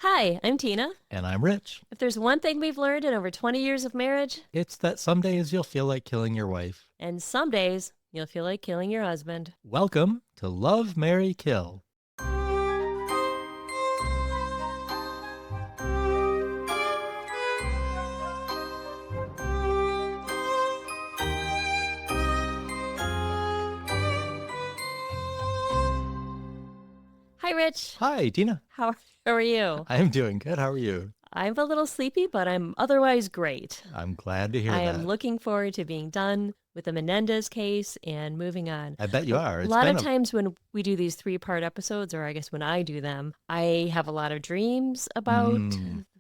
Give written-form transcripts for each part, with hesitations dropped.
Hi, I'm Tina. And I'm Rich. If there's one thing we've learned in over 20 years of marriage, It's that some days you'll feel like killing your wife. and some days you'll feel like killing your husband. Welcome to Love, Marry, Kill. Hi, Rich. Hi, Tina. How are you? I'm doing good. How are you? I'm a little sleepy, but I'm otherwise great. I'm glad to hear I that. am looking forward to being done with the Menendez case and moving on. I bet you are. A It's lot been of times when we do these three-part episodes, or I guess when I do them, I have a lot of dreams about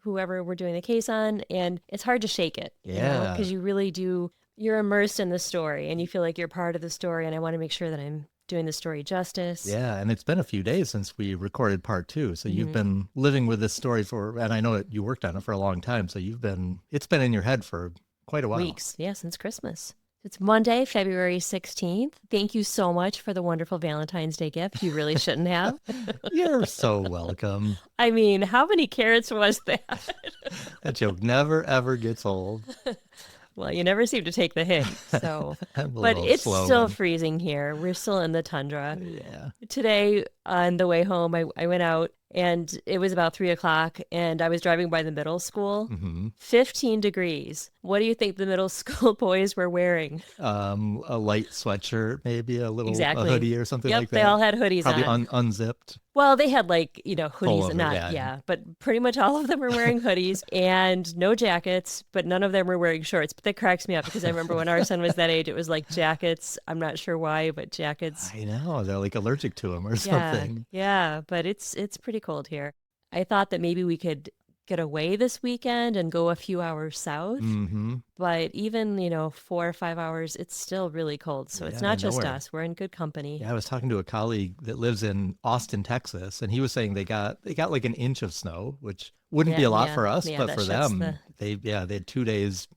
whoever we're doing the case on, and it's hard to shake it, Yeah. because you really do, you're immersed in the story, and you feel like you're part of the story, and I want to make sure that I'm doing the story justice. Yeah, and it's been a few days since we recorded part 2. So you've been living with this story and I know that you worked on it for a long time. So it's been in your head for quite a while. Weeks, yeah, since Christmas. It's Monday, February 16th. Thank you so much for the wonderful Valentine's Day gift. You really shouldn't have. You're so welcome. I mean, how many carrots was that? That joke never, ever gets old. Well, you never seem to take the hint, so. I'm a But little it's slow still on- freezing here. We're still in the tundra. Yeah. Today, on the way home, I went out, and it was about 3 o'clock, and I was driving by the middle school. 15 degrees. What do you think the middle school boys were wearing? A light sweatshirt, maybe a little Exactly. a hoodie or something Yep, like that. they all had hoodies Probably on. unzipped. Well, they had hoodies, Pullover, not, yeah. but pretty much all of them were wearing hoodies and no jackets, but none of them were wearing shorts. But that cracks me up because I remember when our son was that age, it was like jackets. I'm not sure why, but jackets. I know, they're like allergic to them or Yeah, something. yeah, but it's pretty cold here. I thought that maybe we could get away this weekend and go a few hours south, but even 4 or 5 hours, it's still really cold. So it's Yeah, not just nowhere. us; we're in good company. Yeah, I was talking to a colleague that lives in Austin, Texas, and he was saying they got like an inch of snow, which wouldn't be a lot for us, but that for shuts them, they had 2 days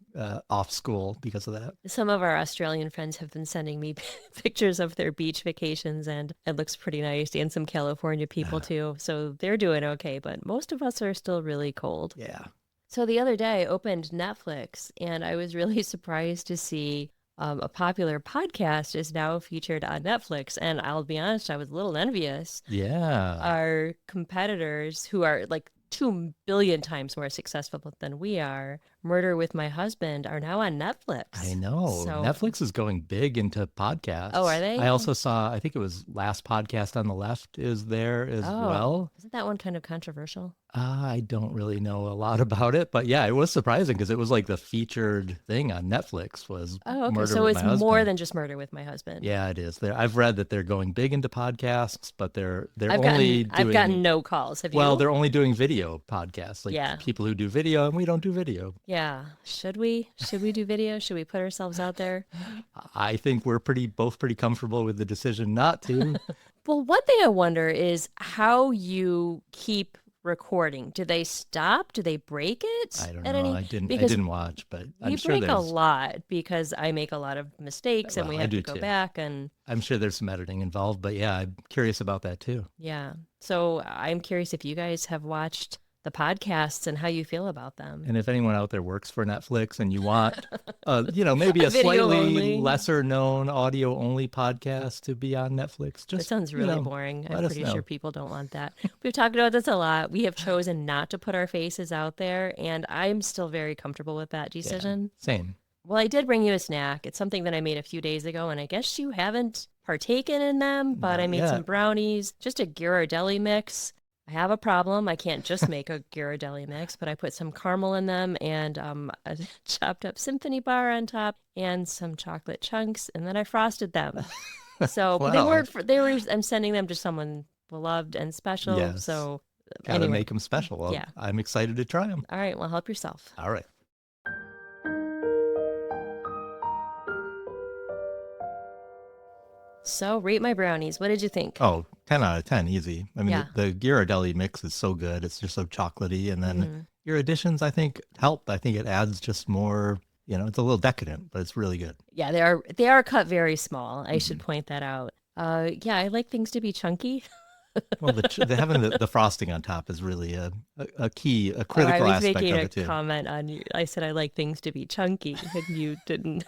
off school because of that. Some of our Australian friends have been sending me pictures of their beach vacations, and it looks pretty nice, and some California people too. So they're doing okay, but most of us are still really cold. Yeah. So the other day I opened Netflix, and I was really surprised to see a popular podcast is now featured on Netflix. And I'll be honest, I was a little envious. Yeah. Our competitors, who are like 2 billion times more successful than we are, Murder with My Husband, are now on Netflix. I know. So, Netflix is going big into podcasts. Oh, are they? I also saw, I think it was Last Podcast on the Left is there as well. Isn't that one kind of controversial? I don't really know a lot about it, but yeah, it was surprising because it was like the featured thing on Netflix was Oh, okay. Murder So with it's My more Husband. than just Murder with My Husband. Yeah, it is. I've read that they're going big into podcasts, but they're I've only gotten, I've gotten no calls. Have you? well, they're only doing video podcasts, like Yeah. people who do video, and we don't do video. Yeah. Should we? Should we do video? Should we put ourselves out there? I think we're both pretty comfortable with the decision not to. Well, one thing I wonder is how you keep recording. Do they stop? Do they break it? I don't at know. any- I because didn't watch, but we I'm sure break a there's lot because I make a lot of mistakes and Well, we I have do to go too. back and I'm sure there's some editing involved, but yeah, I'm curious about that too. yeah. So I'm curious if you guys have watched the podcasts and how you feel about them. And if anyone out there works for Netflix and you want, maybe a Video slightly only. lesser known audio only podcast to be on Netflix, That just sounds really boring. let I'm us pretty know. sure people don't want that. We've talked about this a lot. We have chosen not to put our faces out there, and I'm still very comfortable with that decision. Same. Well, I did bring you a snack. It's something that I made a few days ago, and I guess you haven't partaken in them, but I Not made yet. some brownies, just a Ghirardelli mix. I have a problem. I can't just make a Ghirardelli mix, but I put some caramel in them and a chopped up symphony bar on top and some chocolate chunks, and then I frosted them. So but Wow. they were. I'm sending them to someone beloved and special. Yes. So Gotta anyway. make them special. Well, Yeah. I'm excited to try them. All right, well, help yourself. All right. So rate my brownies. What did you think? Oh, 10 out of 10, easy. I mean, Yeah. the Ghirardelli mix is so good. It's just so chocolatey. And then Mhm. your additions, I think, help. I think it adds just more, it's a little decadent, but it's really good. Yeah, they are cut very small. I should point that out. Yeah, I like things to be chunky. Well, having the frosting on top is really a key, a Oh, I critical was aspect making of a it too. comment on you. I said I like things to be chunky, and you didn't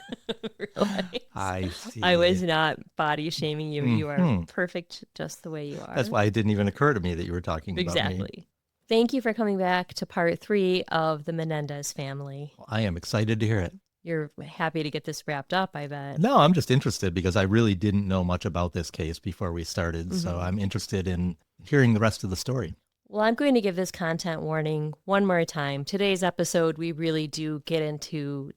realize. I I was see. not body shaming you. You are Hmm. perfect just the way you That's are. why it didn't even occur to me that you were talking about me. Exactly. Thank you for coming back to part 3 of the Menendez family. I am excited to hear it. You're happy to get this wrapped up, I bet. No, I'm just interested because I really didn't know much about this case before we started. So Hmm. I'm interested in hearing the rest of the story. Well, I'm going to give this content warning one more time. Today's episode, we really do get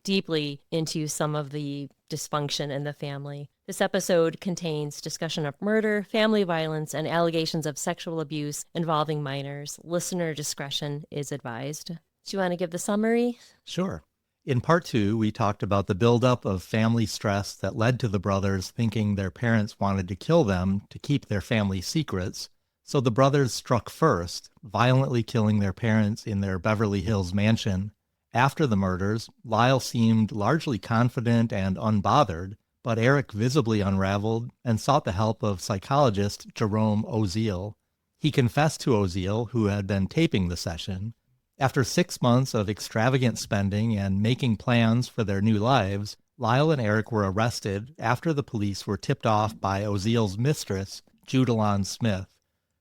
deeply into some of the dysfunction in the family. This episode contains discussion of murder, family violence, and allegations of sexual abuse involving minors. Listener discretion is advised. Do you want to give the summary? Sure. In part 2, we talked about the buildup of family stress that led to the brothers thinking their parents wanted to kill them to keep their family secrets. So the brothers struck first, violently killing their parents in their Beverly Hills mansion. After the murders, Lyle seemed largely confident and unbothered, but Erik visibly unraveled and sought the help of psychologist Jerome Oziel. He confessed to Oziel, who had been taping the session. After 6 months of extravagant spending and making plans for their new lives, Lyle and Erik were arrested after the police were tipped off by Oziel's mistress, Judalon Smith.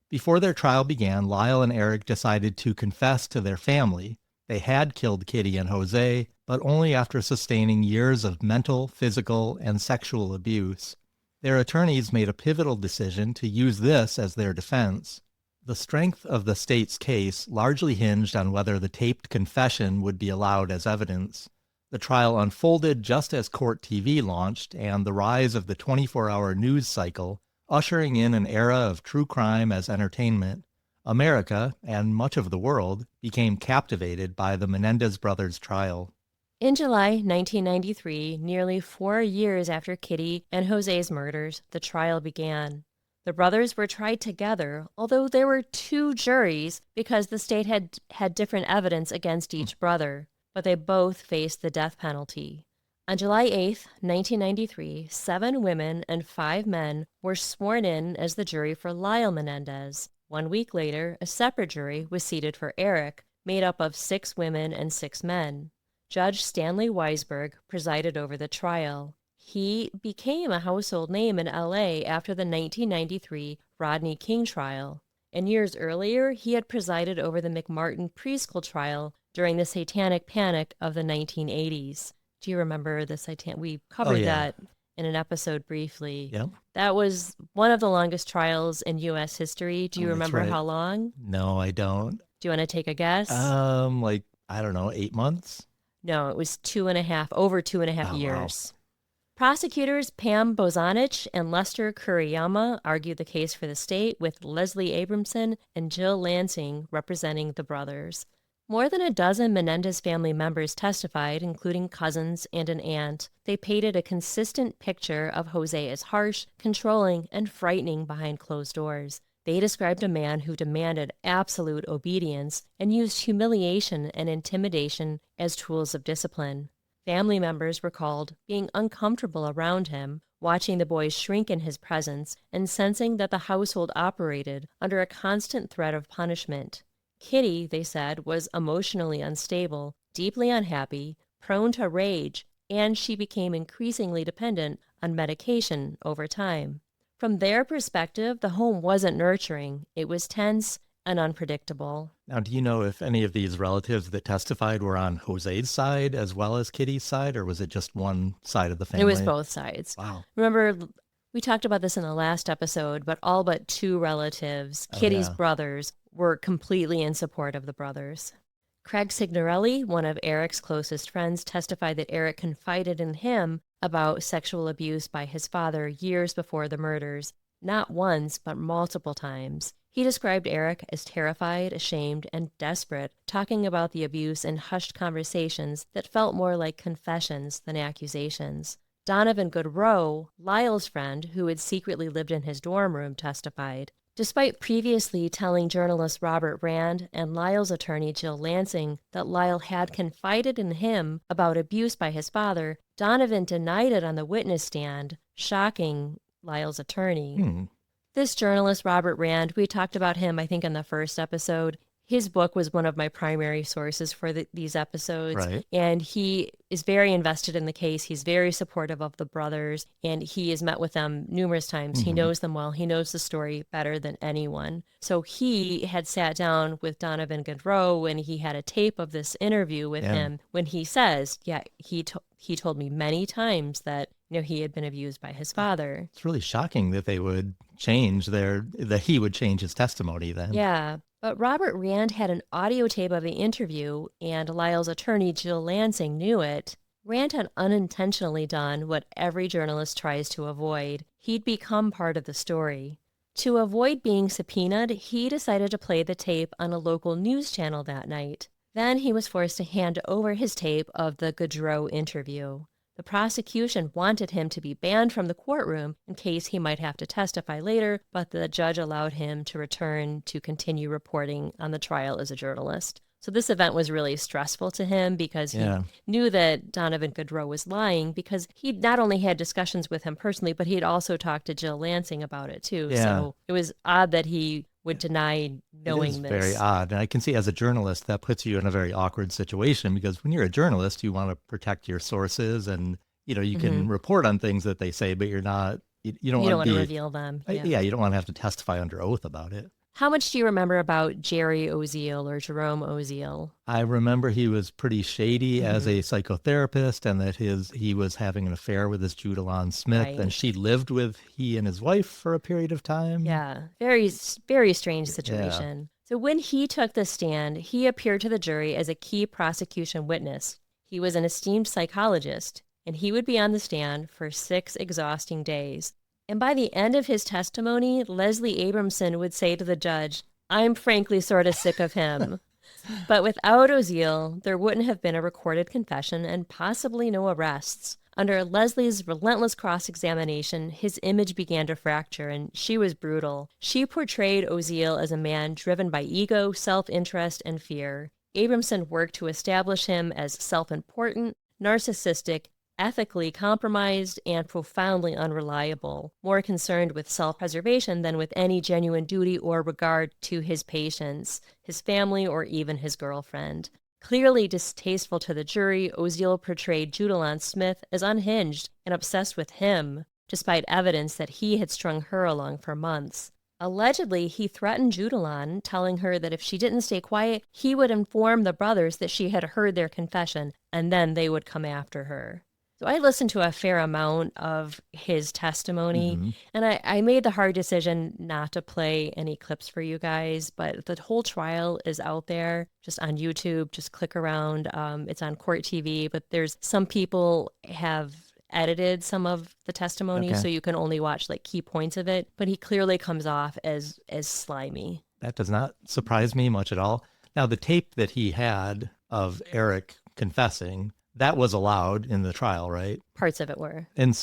Before their trial began, Lyle and Erik decided to confess to their family. They had killed Kitty and José, but only after sustaining years of mental, physical, and sexual abuse. Their attorneys made a pivotal decision to use this as their defense. The strength of the state's case largely hinged on whether the taped confession would be allowed as evidence. The trial unfolded just as court TV launched and the rise of the 24-hour news cycle, ushering in an era of true crime as entertainment. America, and much of the world, became captivated by the Menendez brothers' trial. In July 1993, nearly 4 years after Kitty and José's murders, the trial began. The brothers were tried together, although there were 2 juries because the state had different evidence against each brother, but they both faced the death penalty. On July 8, 1993, 7 women and 5 men were sworn in as the jury for Lyle Menendez. 1 week later, a separate jury was seated for Erik, made up of 6 women and 6 men. Judge Stanley Weisberg presided over the trial. He became a household name in L.A. after the 1993 Rodney King trial. And years earlier, he had presided over the McMartin preschool trial during the Satanic Panic of the 1980s. Do you remember the Satanic? We covered that in an episode briefly. Yep. That was one of the longest trials in U.S. history. Do you remember how long? No, I don't. Do you want to take a guess? I don't know, 8 months? No, it was over two and a half years. Wow. Prosecutors Pam Bozanich and Lester Kuriyama argued the case for the state, with Leslie Abramson and Jill Lansing representing the brothers. More than a dozen Menendez family members testified, including cousins and an aunt. They painted a consistent picture of José as harsh, controlling, and frightening behind closed doors. They described a man who demanded absolute obedience and used humiliation and intimidation as tools of discipline. Family members recalled being uncomfortable around him, watching the boys shrink in his presence, and sensing that the household operated under a constant threat of punishment. Kitty, they said, was emotionally unstable, deeply unhappy, prone to rage, and she became increasingly dependent on medication over time. From their perspective, the home wasn't nurturing. It was tense and unpredictable. Now, do you know if any of these relatives that testified were on José's side as well as Kitty's side, or was it just one side of the family? It was both sides. Wow. Remember, we talked about this in the last episode, but all but 2 relatives, Kitty's brothers, were completely in support of the brothers. Craig Signorelli, one of Erik's closest friends, testified that Erik confided in him about sexual abuse by his father years before the murders, not once, but multiple times. He described Erik as terrified, ashamed, and desperate, talking about the abuse in hushed conversations that felt more like confessions than accusations. Donovan Goodrow, Lyle's friend, who had secretly lived in his dorm room, testified. Despite previously telling journalist Robert Rand and Lyle's attorney Jill Lansing that Lyle had confided in him about abuse by his father, Donovan denied it on the witness stand, shocking Lyle's attorney. This journalist, Robert Rand, we talked about him, I think, in the first episode. His book was one of my primary sources for these episodes. Right. And he is very invested in the case. He's very supportive of the brothers, and he has met with them numerous times. He knows them well. He knows the story better than anyone. So he had sat down with Donovan Goodrow, and he had a tape of this interview with him when he says, he told me many times that he had been abused by his father. It's really shocking that they would that he would change his testimony then. Yeah. But Robert Rand had an audio tape of the interview, and Lyle's attorney, Jill Lansing, knew it. Rand had unintentionally done what every journalist tries to avoid. He'd become part of the story. To avoid being subpoenaed, he decided to play the tape on a local news channel that night. Then he was forced to hand over his tape of the Goodrow interview. The prosecution wanted him to be banned from the courtroom in case he might have to testify later, but the judge allowed him to return to continue reporting on the trial as a journalist. So this event was really stressful to him because he knew that Donovan Goodrow was lying, because he not only had discussions with him personally, but he'd also talked to Jill Lansing about it too. Yeah. So it was odd that he would deny knowing this. It is very odd. And I can see as a journalist, that puts you in a very awkward situation, because when you're a journalist, you want to protect your sources, and you can report on things that they say, but you don't want to reveal them. Yeah, you don't want to have to testify under oath about it. How much do you remember about Jerry Oziel or Jerome Oziel? I remember he was pretty shady as a psychotherapist, and that he was having an affair with this Judalon Smith, and she lived with he and his wife for a period of time. Yeah, very, very strange situation. Yeah. So when he took the stand, he appeared to the jury as a key prosecution witness. He was an esteemed psychologist, and he would be on the stand for 6 exhausting days. And by the end of his testimony, Leslie Abramson would say to the judge, "I'm frankly sort of sick of him." But without Oziel, there wouldn't have been a recorded confession and possibly no arrests. Under Leslie's relentless cross-examination, his image began to fracture, and she was brutal. She portrayed Oziel as a man driven by ego, self-interest, and fear. Abramson worked to establish him as self-important, narcissistic, ethically compromised, and profoundly unreliable, more concerned with self-preservation than with any genuine duty or regard to his patients, his family, or even his girlfriend. Clearly distasteful to the jury, Oziel portrayed Judalon Smith as unhinged and obsessed with him, despite evidence that he had strung her along for months. Allegedly, he threatened Judalon, telling her that if she didn't stay quiet, he would inform the brothers that she had heard their confession, and then they would come after her. So I listened to a fair amount of his testimony, and I made the hard decision not to play any clips for you guys, but the whole trial is out there just on YouTube. Just click around. It's on Court TV, but there's some people have edited some of the testimony, so you can only watch like key points of it, but he clearly comes off as slimy. That does not surprise me much at all. Now, the tape that he had of Erik confessing, that was allowed in the trial, right? Parts of it were. And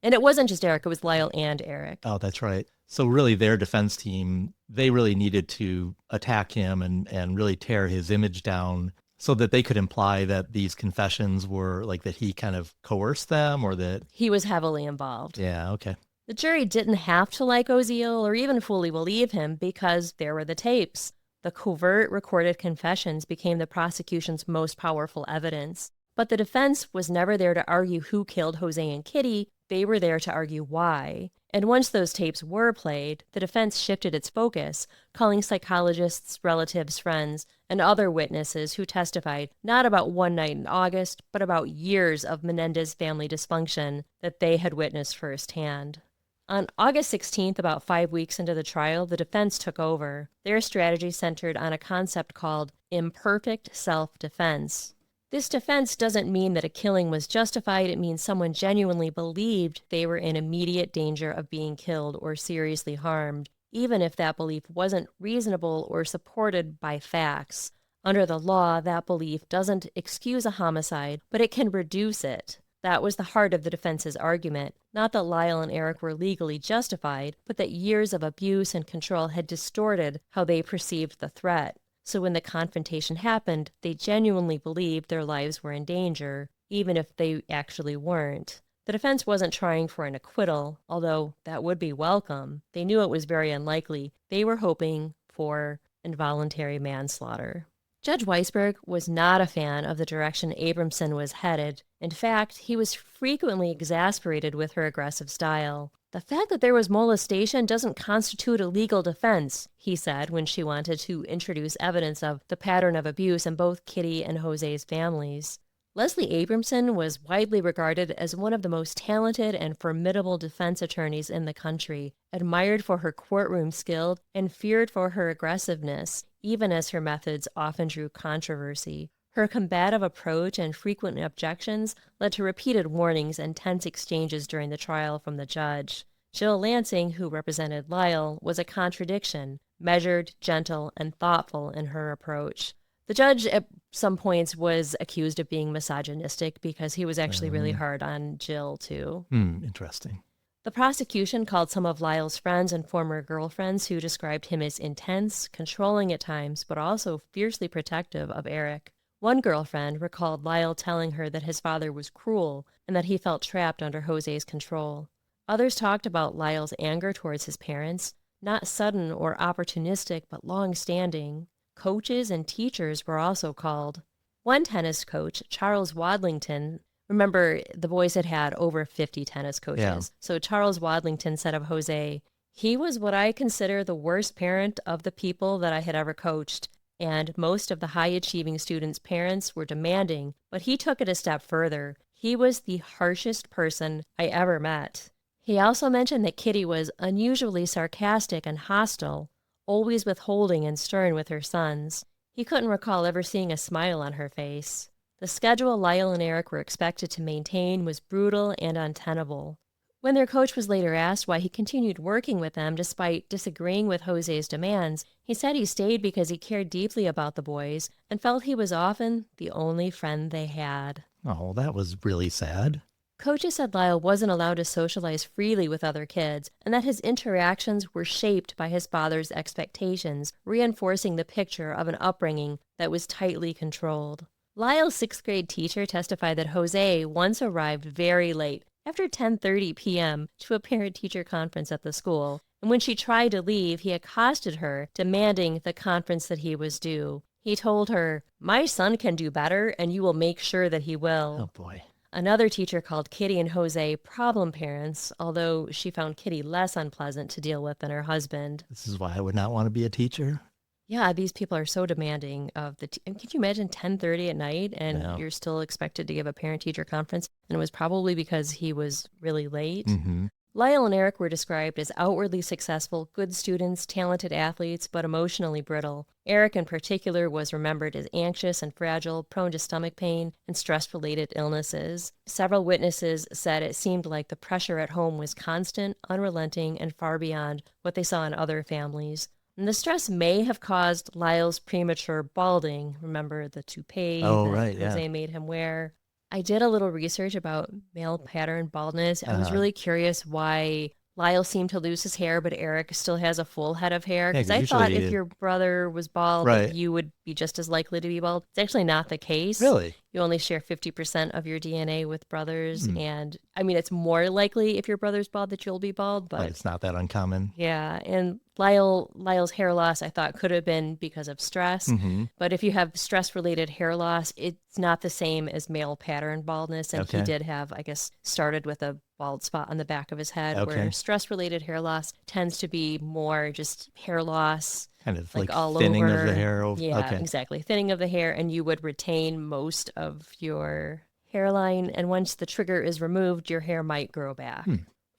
it wasn't just Erik, it was Lyle and Erik. Oh, that's right. So really their defense team, they really needed to attack him and really tear his image down so that they could imply that these confessions were like that he kind of coerced them, or that he was heavily involved. Yeah, okay. The jury didn't have to like Oziel or even fully believe him because there were the tapes. The covert recorded confessions became the prosecution's most powerful evidence. But the defense was never there to argue who killed José and Kitty. They were there to argue why. And once those tapes were played, the defense shifted its focus, calling psychologists, relatives, friends, and other witnesses who testified not about one night in August, but about years of Menendez family dysfunction that they had witnessed firsthand. On August 16th, about 5 weeks into the trial, the defense took over. Their strategy centered on a concept called imperfect self-defense. This defense doesn't mean that a killing was justified. It means someone genuinely believed they were in immediate danger of being killed or seriously harmed, even if that belief wasn't reasonable or supported by facts. Under the law, that belief doesn't excuse a homicide, but it can reduce it. That was the heart of the defense's argument. Not that Lyle and Erik were legally justified, but that years of abuse and control had distorted how they perceived the threat. So when the confrontation happened, they genuinely believed their lives were in danger, even if they actually weren't. The defense wasn't trying for an acquittal, although that would be welcome. They knew it was very unlikely. They were hoping for involuntary manslaughter. Judge Weisberg was not a fan of the direction Abramson was headed. In fact, he was frequently exasperated with her aggressive style. The fact that there was molestation doesn't constitute a legal defense, he said when she wanted to introduce evidence of the pattern of abuse in both Kitty and Jose's families. Leslie Abramson was widely regarded as one of the most talented and formidable defense attorneys in the country, admired for her courtroom skill and feared for her aggressiveness, even as her methods often drew controversy. Her combative approach and frequent objections led to repeated warnings and tense exchanges during the trial from the judge. Jill Lansing, who represented Lyle, was a contradiction, measured, gentle, and thoughtful in her approach. The judge at some points was accused of being misogynistic because he was actually really hard on Jill, too. Interesting. The prosecution called some of Lyle's friends and former girlfriends who described him as intense, controlling at times, but also fiercely protective of Erik. One girlfriend recalled Lyle telling her that his father was cruel and that he felt trapped under Jose's control. Others talked about Lyle's anger towards his parents, not sudden or opportunistic, but long-standing. Coaches and teachers were also called. One tennis coach, Charles Wadlington, remember the boys had over 50 tennis coaches. Yeah. So Charles Wadlington said of Jose, "He was what I consider the worst parent of the people that I had ever coached. And most of the high-achieving students' parents were demanding, but he took it a step further. He was the harshest person I ever met." He also mentioned that Kitty was unusually sarcastic and hostile, always withholding and stern with her sons. He couldn't recall ever seeing a smile on her face. The schedule Lyle and Erik were expected to maintain was brutal and untenable. When their coach was later asked why he continued working with them despite disagreeing with Jose's demands, he said he stayed because he cared deeply about the boys and felt he was often the only friend they had. Oh, that was really sad. Coaches said Lyle wasn't allowed to socialize freely with other kids, and that his interactions were shaped by his father's expectations, reinforcing the picture of an upbringing that was tightly controlled. Lyle's sixth-grade teacher testified that Jose once arrived very late, after 10:30 p.m., to a parent-teacher conference at the school, and when she tried to leave, he accosted her, demanding the conference that he was due. He told her, "My son can do better, and you will make sure that he will." Oh, boy. Another teacher called Kitty and Jose problem parents, although she found Kitty less unpleasant to deal with than her husband. This is why I would not want to be a teacher. Yeah, these people are so demanding of the and can you imagine 10:30 at night and you're still expected to give a parent-teacher conference? And it was probably because he was really late. Mm-hmm. Lyle and Erik were described as outwardly successful, good students, talented athletes, but emotionally brittle. Erik in particular was remembered as anxious and fragile, prone to stomach pain and stress-related illnesses. Several witnesses said it seemed like the pressure at home was constant, unrelenting, and far beyond what they saw in other families. And the stress may have caused Lyle's premature balding. Remember the toupee that Jose made him wear? I did a little research about male pattern baldness. I was really curious why Lyle seemed to lose his hair, but Erik still has a full head of hair. Because I thought if your brother was bald, you would be just as likely to be bald. It's actually not the case. Really? You only share 50% of your DNA with brothers. And I mean, it's more likely if your brother's bald that you'll be bald, but it's not that uncommon. Yeah. And Lyle's hair loss, I thought, could have been because of stress. Mm-hmm. But if you have stress-related hair loss, it's not the same as male pattern baldness. And he did have, I guess, started with a bald spot on the back of his head, where stress-related hair loss tends to be more just hair loss. Kind of like all thinning over. Of the hair. Yeah, exactly. Thinning of the hair, and you would retain most of your hairline. And once the trigger is removed, your hair might grow back.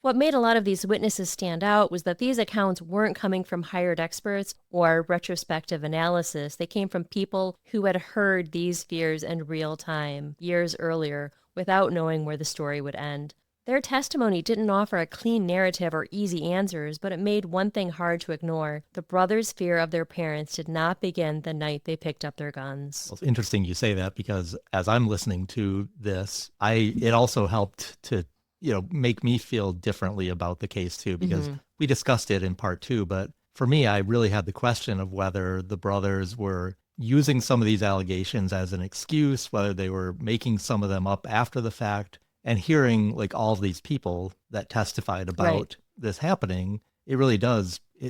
What made a lot of these witnesses stand out was that these accounts weren't coming from hired experts or retrospective analysis. They came from people who had heard these fears in real time, years earlier, without knowing where the story would end. Their testimony didn't offer a clean narrative or easy answers, but it made one thing hard to ignore. The brothers' fear of their parents did not begin the night they picked up their guns. Well, it's interesting you say that, because as I'm listening to this, it also helped to make me feel differently about the case too, because we discussed it in part 2. But for me, I really had the question of whether the brothers were using some of these allegations as an excuse, whether they were making some of them up after the fact. And hearing like all of these people that testified Right. about this happening, it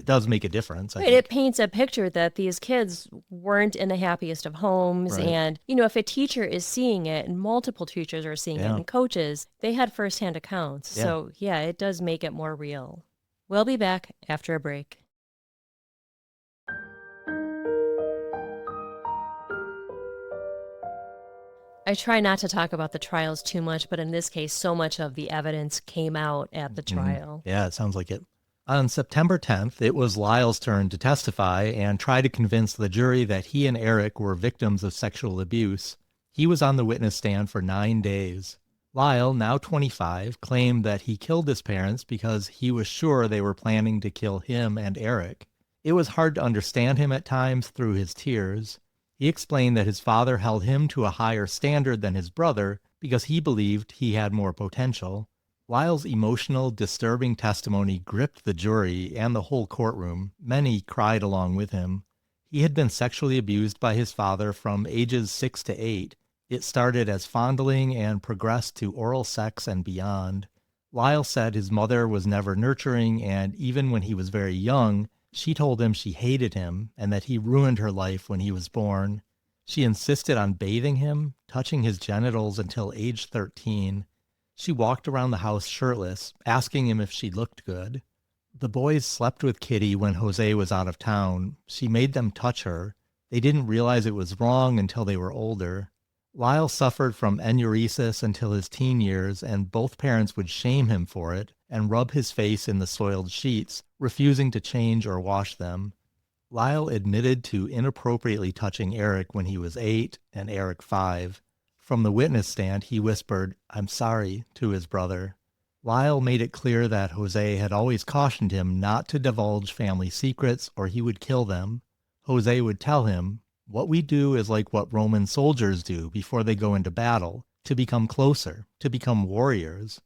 does make a difference, I Right. It think. paints a picture that these kids weren't in the happiest of homes. Right. And, you know, if a teacher is seeing it and multiple teachers are seeing it Yeah. and coaches, they had firsthand accounts. Yeah. So, yeah, it does make it more real. We'll be back after a break. I try not to talk about the trials too much, but in this case, so much of the evidence came out at the trial. Yeah, it sounds like it. On September 10th, it was Lyle's turn to testify and try to convince the jury that he and Erik were victims of sexual abuse. He was on the witness stand for 9 days. Lyle, now 25, claimed that he killed his parents because he was sure they were planning to kill him and Erik. It was hard to understand him at times through his tears. He explained that his father held him to a higher standard than his brother because he believed he had more potential. Lyle's emotional, disturbing testimony gripped the jury and the whole courtroom. Many cried along with him. He had been sexually abused by his father from ages 6 to 8. It started as fondling and progressed to oral sex and beyond. Lyle said his mother was never nurturing, and even when he was very young, she told him she hated him and that he ruined her life when he was born. She insisted on bathing him, touching his genitals until age 13. She walked around the house shirtless, asking him if she looked good. The boys slept with Kitty when José was out of town. She made them touch her. They didn't realize it was wrong until they were older. Lyle suffered from enuresis until his teen years, and both parents would shame him for it and rub his face in the soiled sheets, refusing to change or wash them. Lyle admitted to inappropriately touching Erik when he was 8 and Erik 5. From the witness stand, he whispered, "I'm sorry," to his brother. Lyle made it clear that José had always cautioned him not to divulge family secrets or he would kill them. José would tell him, "What we do is like what Roman soldiers do before they go into battle, to become closer, to become warriors."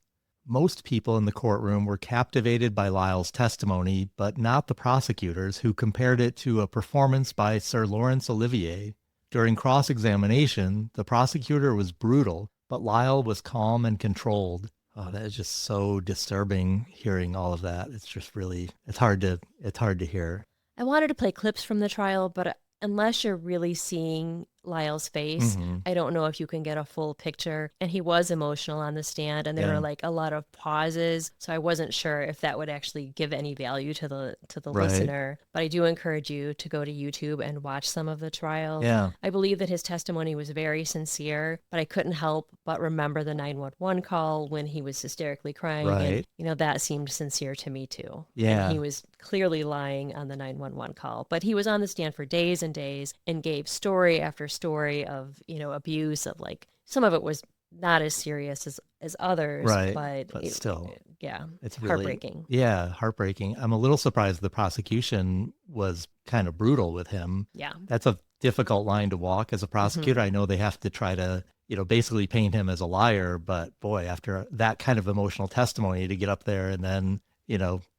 Most people in the courtroom were captivated by Lyle's testimony, but not the prosecutors, who compared it to a performance by Sir Laurence Olivier. During cross-examination, the prosecutor was brutal, but Lyle was calm and controlled. Oh, that is just so disturbing hearing all of that. It's just really, it's hard to hear. I wanted to play clips from the trial, but unless you're really seeing Lyle's face, I don't know if you can get a full picture. And he was emotional on the stand, and there were like a lot of pauses, so I wasn't sure if that would actually give any value to the Right. listener. But I do encourage you to go to YouTube and watch some of the trial. Yeah. I believe that his testimony was very sincere, but I couldn't help but remember the 911 call when he was hysterically crying, and Right. you know that seemed sincere to me too. Yeah. And he was clearly lying on the 911 call, but he was on the stand for days and days and gave story after story of, you know, abuse, of like, some of it was not as serious as others, Right. but Still, yeah, it's really heartbreaking. Yeah, heartbreaking. I'm a little surprised the prosecution was kind of brutal with him. Yeah. That's a difficult line to walk as a prosecutor. I know they have to try to, basically paint him as a liar, but boy, after that kind of emotional testimony, to get up there and then,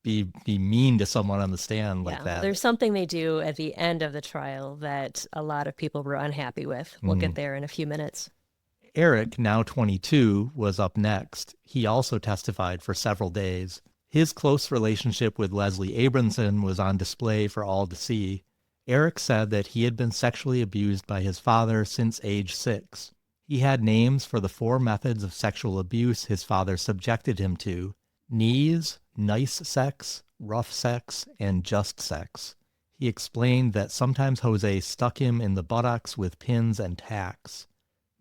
be mean to someone on the stand like that. There's something they do at the end of the trial that a lot of people were unhappy with. We'll get there in a few minutes. Erik, now 22, was up next. He also testified for several days. His close relationship with Leslie Abramson was on display for all to see. Erik said that he had been sexually abused by his father since age 6. He had names for the 4 methods of sexual abuse his father subjected him to: knees, nice sex, rough sex, and just sex. He explained that sometimes José stuck him in the buttocks with pins and tacks.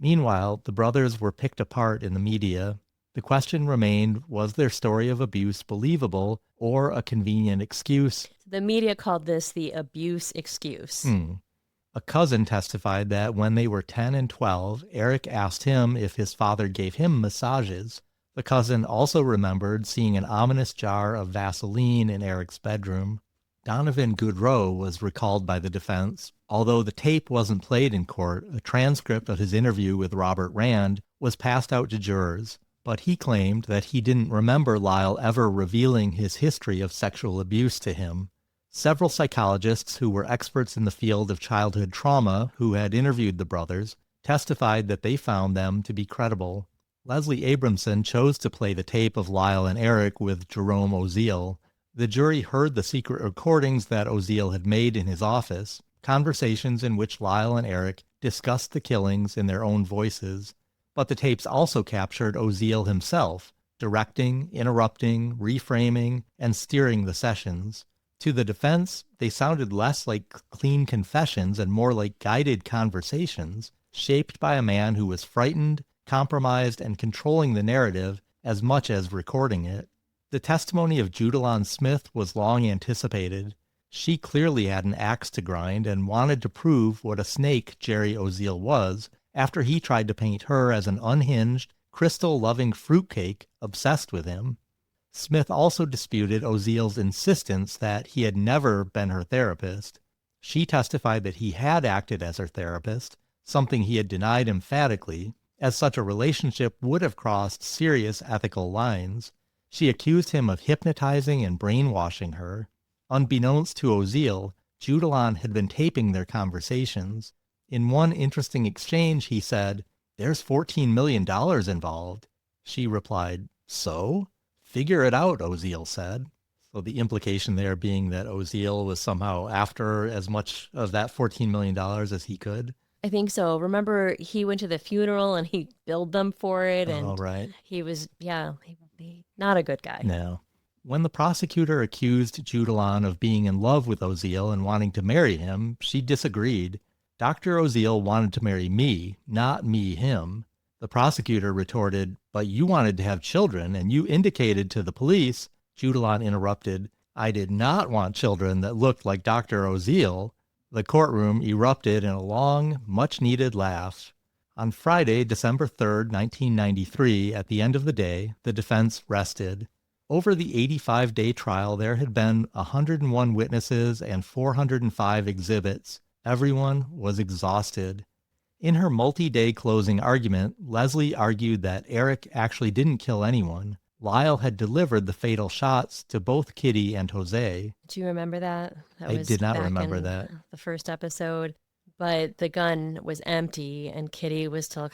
Meanwhile, the brothers were picked apart in the media. The question remained, was their story of abuse believable or a convenient excuse? The media called this the abuse excuse. A cousin testified that when they were 10 and 12, Erik asked him if his father gave him massages. The cousin also remembered seeing an ominous jar of Vaseline in Erik's bedroom. Donovan Goodrow was recalled by the defense. Although the tape wasn't played in court, a transcript of his interview with Robert Rand was passed out to jurors, but he claimed that he didn't remember Lyle ever revealing his history of sexual abuse to him. Several psychologists who were experts in the field of childhood trauma, who had interviewed the brothers, testified that they found them to be credible. Leslie Abramson chose to play the tape of Lyle and Erik with Jerome Oziel. The jury heard the secret recordings that Oziel had made in his office, conversations in which Lyle and Erik discussed the killings in their own voices. But the tapes also captured Oziel himself, directing, interrupting, reframing, and steering the sessions. To the defense, they sounded less like clean confessions and more like guided conversations, shaped by a man who was frightened, compromised, and controlling the narrative as much as recording it. The testimony of Judalon Smith was long anticipated. She clearly had an axe to grind and wanted to prove what a snake Jerry Oziel was after he tried to paint her as an unhinged, crystal-loving fruitcake obsessed with him. Smith also disputed Oziel's insistence that he had never been her therapist. She testified that he had acted as her therapist, something he had denied emphatically, as such a relationship would have crossed serious ethical lines. She accused him of hypnotizing and brainwashing her. Unbeknownst to Oziel, Judalon had been taping their conversations. In one interesting exchange, he said, "There's $14 million involved." She replied, "So? Figure it out," Oziel said. So the implication there being that Oziel was somehow after as much of that $14 million as he could. I think so. Remember, he went to the funeral and he billed them for it. And right. He was, not a good guy. No. When the prosecutor accused Judalon of being in love with Oziel and wanting to marry him, she disagreed. Dr. Oziel wanted to marry me, not me him. The prosecutor retorted, "But you wanted to have children, and you indicated to the police." Judalon interrupted, "I did not want children that looked like Dr. Oziel." The courtroom erupted in a long, much-needed laugh. On Friday, December 3rd, 1993, at the end of the day, the defense rested. Over the 85-day trial, there had been 101 witnesses and 405 exhibits. Everyone was exhausted. In her multi-day closing argument, Leslie argued that Erik actually didn't kill anyone. Lyle had delivered the fatal shots to both Kitty and José. Do you remember that? I did not remember that. The first episode. But the gun was empty and Kitty was still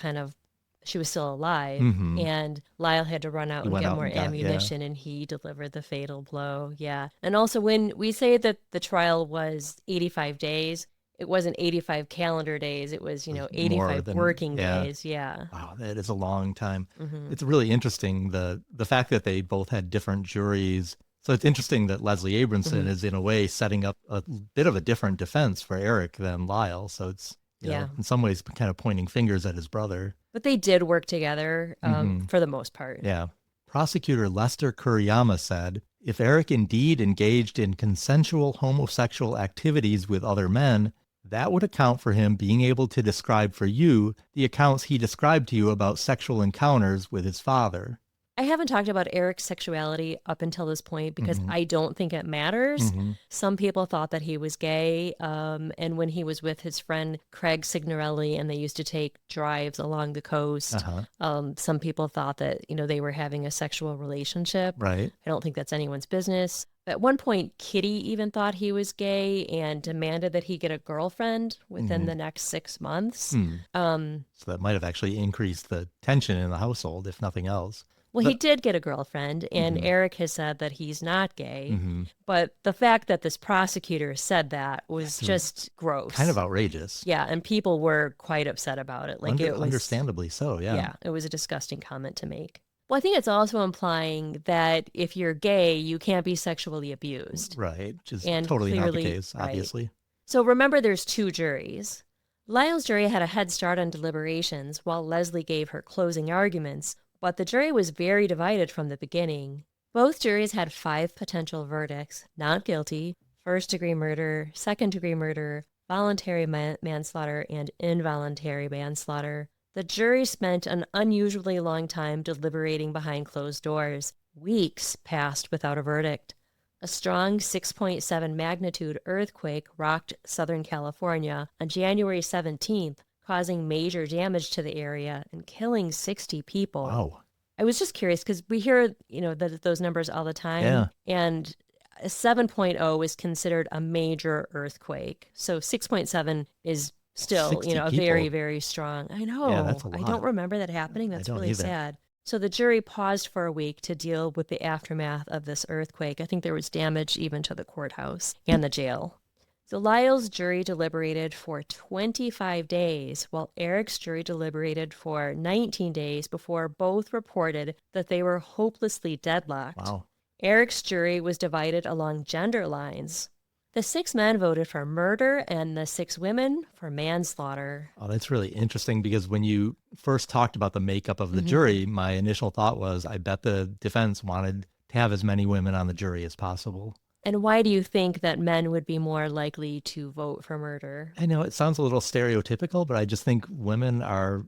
she was still alive. Mm-hmm. And Lyle had to run out and get more ammunition, and he delivered the fatal blow. Yeah. And also, when we say that the trial was 85 days, it wasn't 85 calendar days. It was, 85 working days. Yeah. Wow, that is a long time. Mm-hmm. It's really interesting, the fact that they both had different juries. So it's interesting that Leslie Abramson mm-hmm. is, in a way, setting up a bit of a different defense for Erik than Lyle. So it's, in some ways, kind of pointing fingers at his brother. But they did work together mm-hmm. for the most part. Yeah. Prosecutor Lester Kuriyama said, "If Erik indeed engaged in consensual homosexual activities with other men, that would account for him being able to describe for you the accounts he described to you about sexual encounters with his father." I haven't talked about Erik's sexuality up until this point because mm-hmm. I don't think it matters. Mm-hmm. Some people thought that he was gay, and when he was with his friend Craig Signorelli and they used to take drives along the coast, some people thought that, they were having a sexual relationship. Right. I don't think that's anyone's business. At one point, Kitty even thought he was gay and demanded that he get a girlfriend within mm-hmm. the next 6 months. So that might have actually increased the tension in the household, if nothing else. Well, he did get a girlfriend, and mm-hmm. Erik has said that he's not gay. Mm-hmm. But the fact that this prosecutor said that was just gross. Kind of outrageous. Yeah, and people were quite upset about it. It was, understandably so, yeah. Yeah, it was a disgusting comment to make. Well, I think it's also implying that if you're gay, you can't be sexually abused. Right, which is totally not the case, obviously. Right. So remember, there's 2 juries. Lyle's jury had a head start on deliberations while Leslie gave her closing arguments, but the jury was very divided from the beginning. Both juries had 5 potential verdicts: not guilty, first-degree murder, second-degree murder, voluntary manslaughter, and involuntary manslaughter. The jury spent an unusually long time deliberating behind closed doors. Weeks passed without a verdict. A strong 6.7 magnitude earthquake rocked Southern California on January 17th, causing major damage to the area and killing 60 people. Wow. I was just curious because we hear, those numbers all the time. Yeah. And a 7.0 is considered a major earthquake. So 6.7 is Still, 60 a very, people. very strong. I Yeah, that's know. a I don't lot. remember that happening. I That's don't really either. sad. So the jury paused for a week to deal with the aftermath of this earthquake. I think there was damage even to the courthouse and the jail. So Lyle's jury deliberated for 25 days, while Erik's jury deliberated for 19 days before both reported that they were hopelessly deadlocked. Wow. Erik's jury was divided along gender lines. The 6 men voted for murder and the 6 women for manslaughter. Oh, that's really interesting because when you first talked about the makeup of the Mhm. jury, my initial thought was I bet the defense wanted to have as many women on the jury as possible. And why do you think that men would be more likely to vote for murder? I know it sounds a little stereotypical, but I just think women are,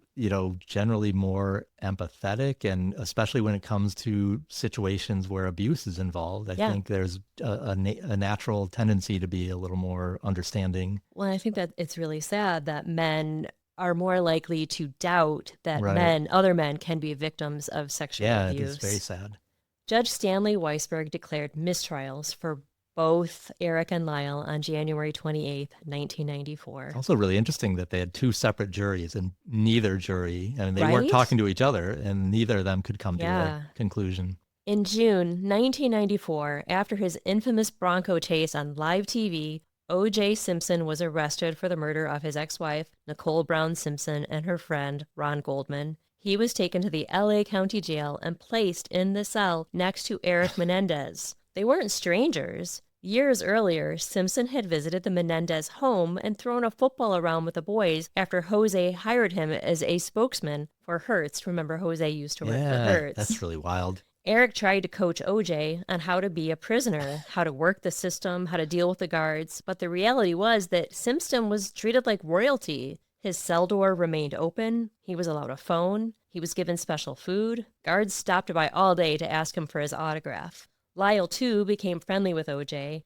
generally more empathetic. And especially when it comes to situations where abuse is involved, I Yeah. think there's a natural tendency to be a little more understanding. Well, I think that it's really sad that men are more likely to doubt that Right. other men can be victims of sexual Yeah, it is very abuse. sad. Judge Stanley Weisberg declared mistrials for both Erik and Lyle on January 28th, 1994. It's also really interesting that they had 2 separate juries and neither jury, and they weren't Right? talking to each other, and neither of them could come to Yeah. a conclusion. In June 1994, after his infamous Bronco chase on live TV, O.J. Simpson was arrested for the murder of his ex-wife, Nicole Brown Simpson, and her friend, Ron Goldman. He was taken to the L.A. County Jail and placed in the cell next to Erik Menendez. They weren't strangers. Years earlier, Simpson had visited the Menendez home and thrown a football around with the boys after José hired him as a spokesman for Hertz. Remember, José used to work for Hertz. That's really wild. Erik tried to coach OJ on how to be a prisoner, how to work the system, how to deal with the guards, but the reality was that Simpson was treated like royalty. His cell door remained open, he was allowed a phone, he was given special food. Guards stopped by all day to ask him for his autograph. Lyle, too, became friendly with OJ.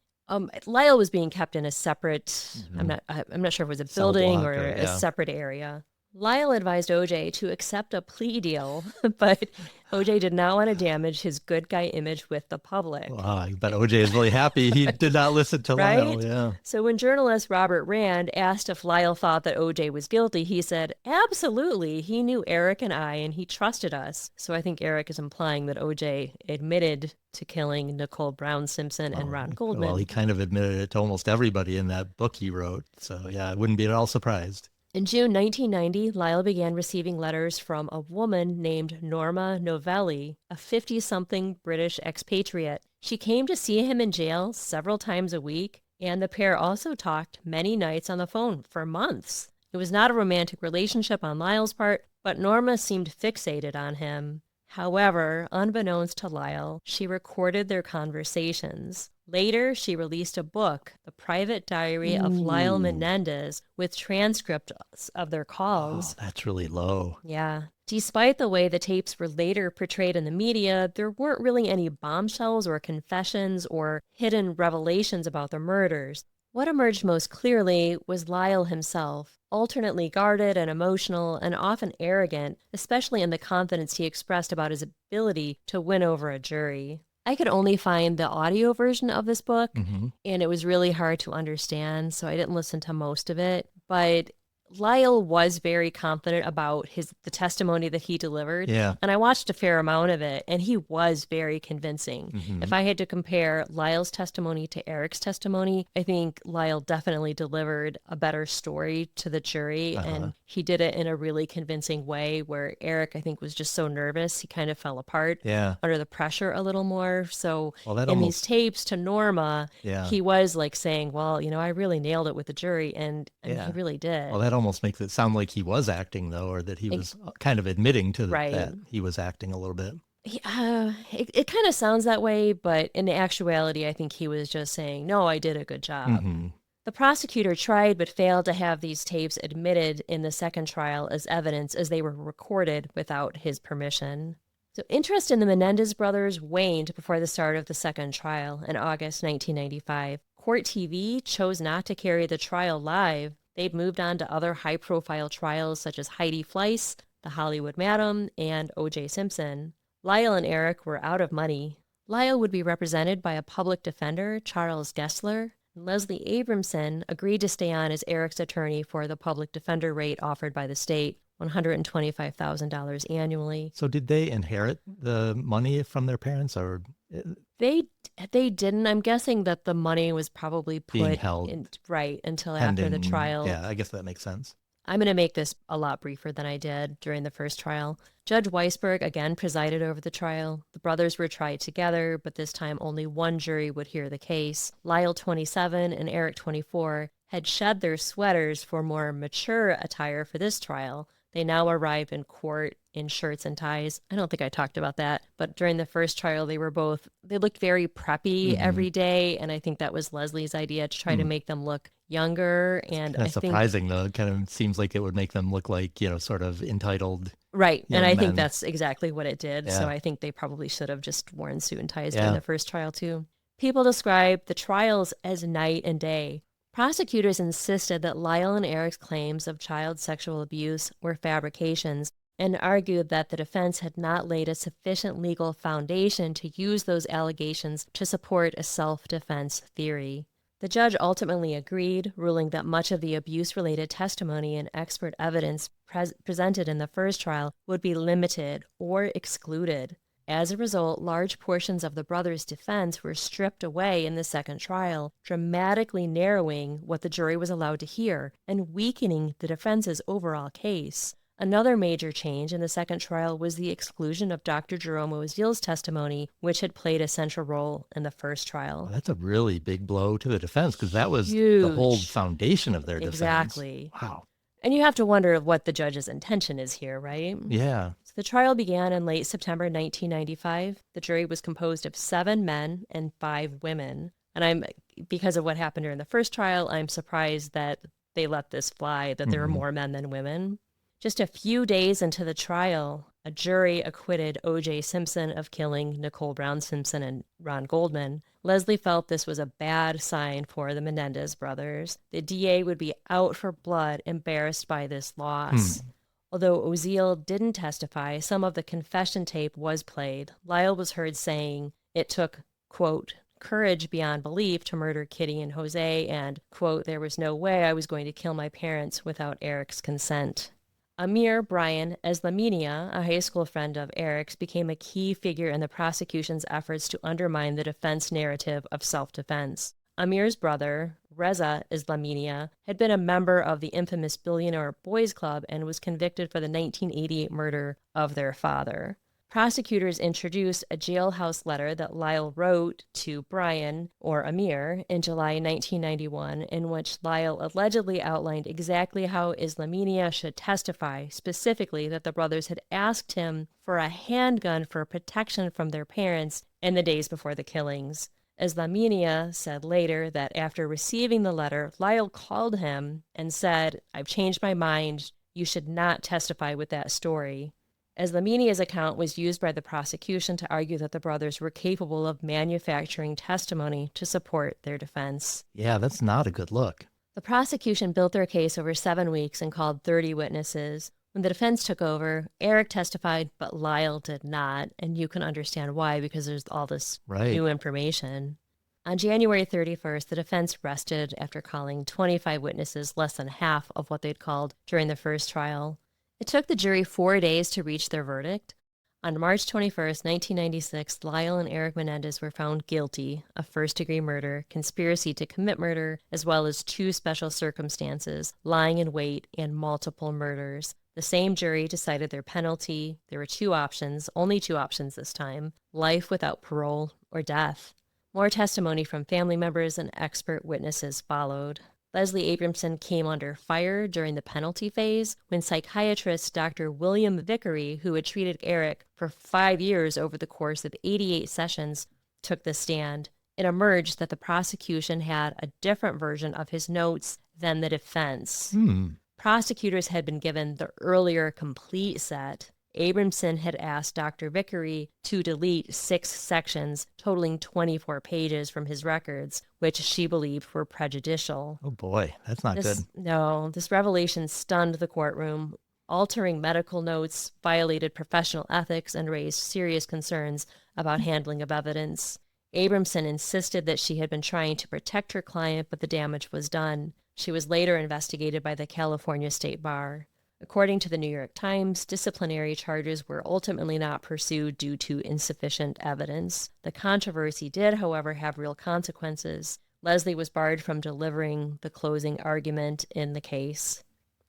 Lyle was being kept in a separate, I'm not sure if it was a Cell building block or a yeah. separate area. Lyle advised OJ to accept a plea deal, but OJ did not want to damage his good guy image with the public. Wow, I bet OJ is really happy he did not listen to Right? Lyle. Yeah. So when journalist Robert Rand asked if Lyle thought that OJ was guilty, he said, absolutely. He knew Erik and I, and he trusted us. So I think Erik is implying that OJ admitted to killing Nicole Brown Simpson and Ron Goldman. Well, he kind of admitted it to almost everybody in that book he wrote. So yeah, I wouldn't be at all surprised. In June 1990, Lyle began receiving letters from a woman named Norma Novelli, a 50-something British expatriate. She came to see him in jail several times a week, and the pair also talked many nights on the phone for months. It was not a romantic relationship on Lyle's part, but Norma seemed fixated on him. However, unbeknownst to Lyle, she recorded their conversations. Later, she released a book, The Private Diary of Lyle Menendez, with transcripts of their calls. Oh, that's really low. Yeah. Despite the way the tapes were later portrayed in the media, there weren't really any bombshells or confessions or hidden revelations about the murders. What emerged most clearly was Lyle himself, alternately guarded and emotional and often arrogant, especially in the confidence he expressed about his ability to win over a jury. I could only find the audio version of this book, and it was really hard to understand, so I didn't listen to most of it. But Lyle was very confident about the testimony that he delivered. Yeah. And I watched a fair amount of it, and he was very convincing. If I had to compare Lyle's testimony to Erik's testimony, I think Lyle definitely delivered a better story to the jury, and he did it in a really convincing way where Erik, I think, was just so nervous, he kind of fell apart under the pressure a little more. So these tapes to Norma, he was like saying, well, I really nailed it with the jury, and he really did. Well, that almost makes it sound like he was acting, though, or that he was kind of admitting to that he was acting a little bit. It kind of sounds that way, but in actuality, I think he was just saying, no, I did a good job. The prosecutor tried but failed to have these tapes admitted in the second trial as evidence, as they were recorded without his permission. So interest in the Menendez brothers waned before the start of the second trial in August 1995. Court TV chose not to carry the trial live. They'd moved on to other high-profile trials such as Heidi Fleiss, The Hollywood Madam, and O.J. Simpson. Lyle and Erik were out of money. Lyle would be represented by a public defender, Charles Gessler. Leslie Abramson agreed to stay on as Erik's attorney for the public defender rate offered by the state, $125,000 annually. So did they inherit the money from their parents, or They didn't. I'm guessing that the money was probably being put held in right until after the pending? trial. Yeah, I guess that makes sense. I'm going to make this a lot briefer than I did during the first trial. Judge Weisberg again presided over the trial. The brothers were tried together, but this time only one jury would hear the case. Lyle, 27, and Erik, 24, had shed their sweaters for more mature attire for this trial. They now arrived in court in shirts and ties. I don't think I talked about that, but during the first trial, they looked very preppy every day, and I think that was Leslie's idea to try to make them look younger. And Kind of surprising, though. It kind of seems like it would make them look like, sort of entitled. Right, and I think men. that's exactly what it did. Yeah. So I think they probably should have just worn suit and ties during the first trial, too. People describe the trials as night and day. Prosecutors insisted that Lyle and Erik's claims of child sexual abuse were fabrications and argued that the defense had not laid a sufficient legal foundation to use those allegations to support a self-defense theory. The judge ultimately agreed, ruling that much of the abuse-related testimony and expert evidence presented in the first trial would be limited or excluded. As a result, large portions of the brothers' defense were stripped away in the second trial, dramatically narrowing what the jury was allowed to hear and weakening the defense's overall case. Another major change in the second trial was the exclusion of Dr. Jerome Oziel's testimony, which had played a central role in the first trial. Well, that's a really big blow to the defense, because that was Huge. the whole foundation of their defense. Exactly. Wow. And you have to wonder what the judge's intention is here, right? Yeah. So the trial began in late September 1995. The jury was composed of 7 men and 5 women. And because of what happened during the first trial, I'm surprised that they let this fly, that there were more men than women. Just a few days into the trial, a jury acquitted O.J. Simpson of killing Nicole Brown Simpson and Ron Goldman. Leslie felt this was a bad sign for the Menendez brothers. The DA would be out for blood, embarrassed by this loss. Although Oziel didn't testify, some of the confession tape was played. Lyle was heard saying it took, quote, courage beyond belief to murder Kitty and José, and, quote, there was no way I was going to kill my parents without Erik's consent. Amir Bryan Eslaminia, a high school friend of Erik's, became a key figure in the prosecution's efforts to undermine the defense narrative of self-defense. Amir's brother, Reza Eslaminia, had been a member of the infamous Billionaire Boys Club and was convicted for the 1988 murder of their father. Prosecutors introduced a jailhouse letter that Lyle wrote to Bryan, or Amir, in July 1991, in which Lyle allegedly outlined exactly how Eslaminia should testify, specifically that the brothers had asked him for a handgun for protection from their parents in the days before the killings. Eslaminia said later that after receiving the letter, Lyle called him and said, "I've changed my mind. You should not testify with that story." Eslaminia's account was used by the prosecution to argue that the brothers were capable of manufacturing testimony to support their defense. Yeah, that's not a good look. The prosecution built their case over 7 weeks and called 30 witnesses. When the defense took over, Erik testified, but Lyle did not, and you can understand why, because there's all this new information. On January 31st, the defense rested after calling 25 witnesses, less than half of what they'd called during the first trial. It took the jury 4 days to reach their verdict. On March 21st, 1996, Lyle and Erik Menendez were found guilty of first-degree murder, conspiracy to commit murder, as well as 2 special circumstances, lying in wait, and multiple murders. The same jury decided their penalty. There were 2 options, only 2 options this time: life without parole or death. More testimony from family members and expert witnesses followed. Leslie Abramson came under fire during the penalty phase when psychiatrist Dr. William Vickery, who had treated Erik for 5 years over the course of 88 sessions, took the stand. It emerged that the prosecution had a different version of his notes than the defense. Prosecutors had been given the earlier complete set. Abramson had asked Dr. Vickery to delete 6 sections, totaling 24 pages from his records, which she believed were prejudicial. Oh boy, that's not good. No, this revelation stunned the courtroom. Altering medical notes violated professional ethics and raised serious concerns about handling of evidence. Abramson insisted that she had been trying to protect her client, but the damage was done. She was later investigated by the California State Bar. According to the New York Times, disciplinary charges were ultimately not pursued due to insufficient evidence. The controversy did, however, have real consequences. Leslie was barred from delivering the closing argument in the case.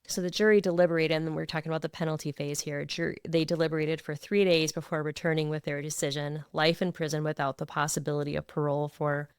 So the jury deliberated, and we're talking about the penalty phase here. They deliberated for 3 days before returning with their decision: life in prison without the possibility of parole for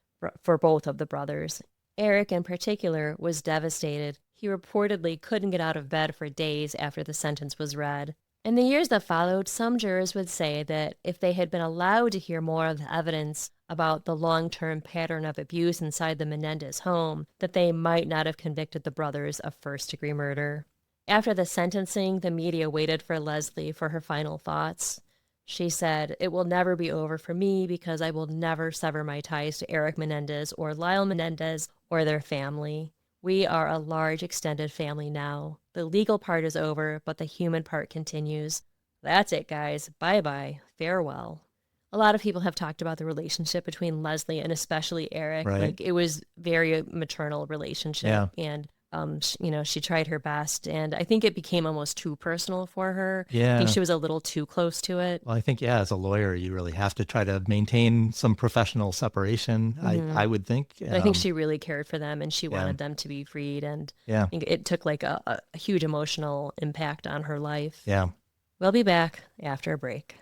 both of the brothers. Erik, in particular, was devastated. He reportedly couldn't get out of bed for days after the sentence was read. In the years that followed, some jurors would say that if they had been allowed to hear more of the evidence about the long-term pattern of abuse inside the Menendez home, that they might not have convicted the brothers of first-degree murder. After the sentencing, the media waited for Leslie for her final thoughts. She said, "It will never be over for me because I will never sever my ties to Erik Menendez or Lyle Menendez or their family. We are a large extended family now. The legal part is over, but the human part continues. That's it, guys. Bye-bye. Farewell." A lot of people have talked about the relationship between Leslie and especially Erik. Right. Like, it was very maternal relationship. Yeah. And, she tried her best. And I think it became almost too personal for her. Yeah. I think she was a little too close to it. Well, I think, as a lawyer, you really have to try to maintain some professional separation, I would think. But I think she really cared for them, and she wanted them to be freed. And I think it took like a huge emotional impact on her life. Yeah. We'll be back after a break.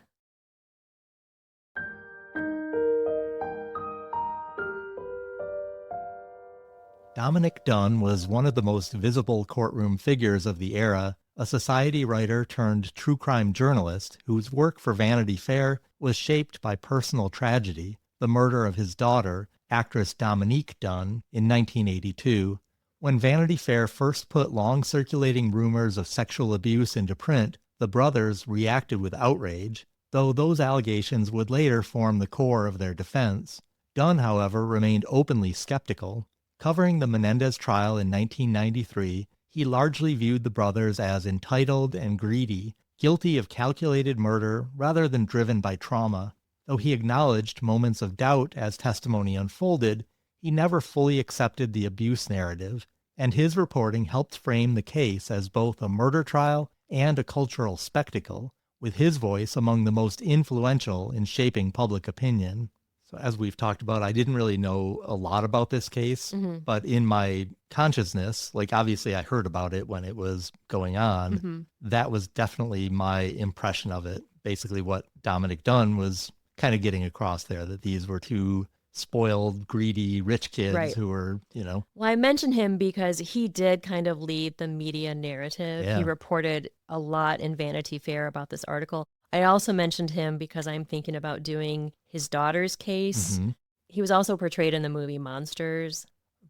Dominic Dunn was one of the most visible courtroom figures of the era, a society writer turned true crime journalist whose work for Vanity Fair was shaped by personal tragedy, the murder of his daughter, actress Dominique Dunn, in 1982. When Vanity Fair first put long-circulating rumors of sexual abuse into print, the brothers reacted with outrage, though those allegations would later form the core of their defense. Dunn, however, remained openly skeptical. Covering the Menendez trial in 1993, he largely viewed the brothers as entitled and greedy, guilty of calculated murder rather than driven by trauma. Though he acknowledged moments of doubt as testimony unfolded, he never fully accepted the abuse narrative, and his reporting helped frame the case as both a murder trial and a cultural spectacle, with his voice among the most influential in shaping public opinion. So as we've talked about, I didn't really know a lot about this case, but in my consciousness, like obviously I heard about it when it was going on, that was definitely my impression of it. Basically what Dominic Dunn was kind of getting across there, that these were two spoiled, greedy, rich kids who were, Well, I mentioned him because he did kind of lead the media narrative. Yeah. He reported a lot in Vanity Fair about this article. I also mentioned him because I'm thinking about doing his daughter's case. He was also portrayed in the movie Monsters.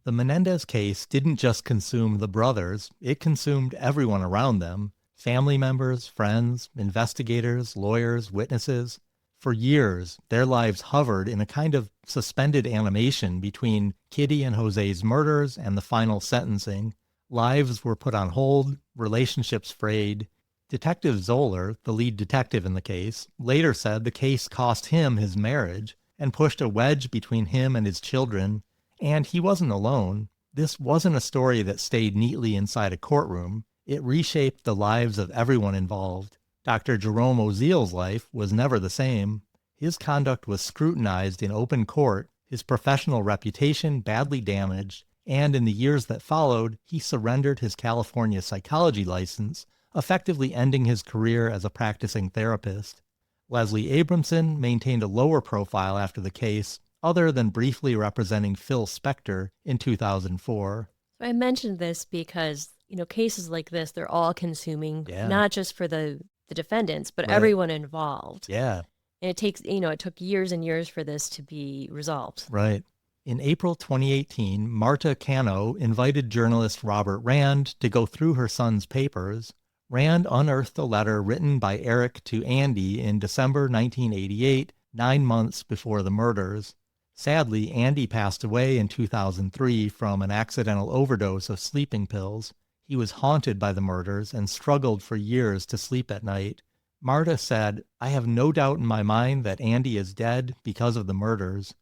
The Menendez case didn't just consume the brothers, it consumed everyone around them. Family members, friends, investigators, lawyers, witnesses. For years, their lives hovered in a kind of suspended animation between Kitty and José's murders and the final sentencing. Lives were put on hold, relationships frayed. Detective Zoller, the lead detective in the case, later said the case cost him his marriage and pushed a wedge between him and his children. And he wasn't alone. This wasn't a story that stayed neatly inside a courtroom. It reshaped the lives of everyone involved. Dr. Jerome Oziel's life was never the same. His conduct was scrutinized in open court, his professional reputation badly damaged, and in the years that followed, he surrendered his California psychology license, effectively ending his career as a practicing therapist. Leslie Abramson maintained a lower profile after the case, other than briefly representing Phil Spector in 2004. I mentioned this because, cases like this, they're all consuming, not just for the defendants, but everyone involved. Yeah. And it takes, it took years and years for this to be resolved. Right. In April 2018, Marta Cano invited journalist Robert Rand to go through her son's papers. Rand unearthed a letter written by Erik to Andy in December 1988, 9 months before the murders. Sadly, Andy passed away in 2003 from an accidental overdose of sleeping pills. He was haunted by the murders and struggled for years to sleep at night. Marta said, "I have no doubt in my mind that Andy is dead because of the murders."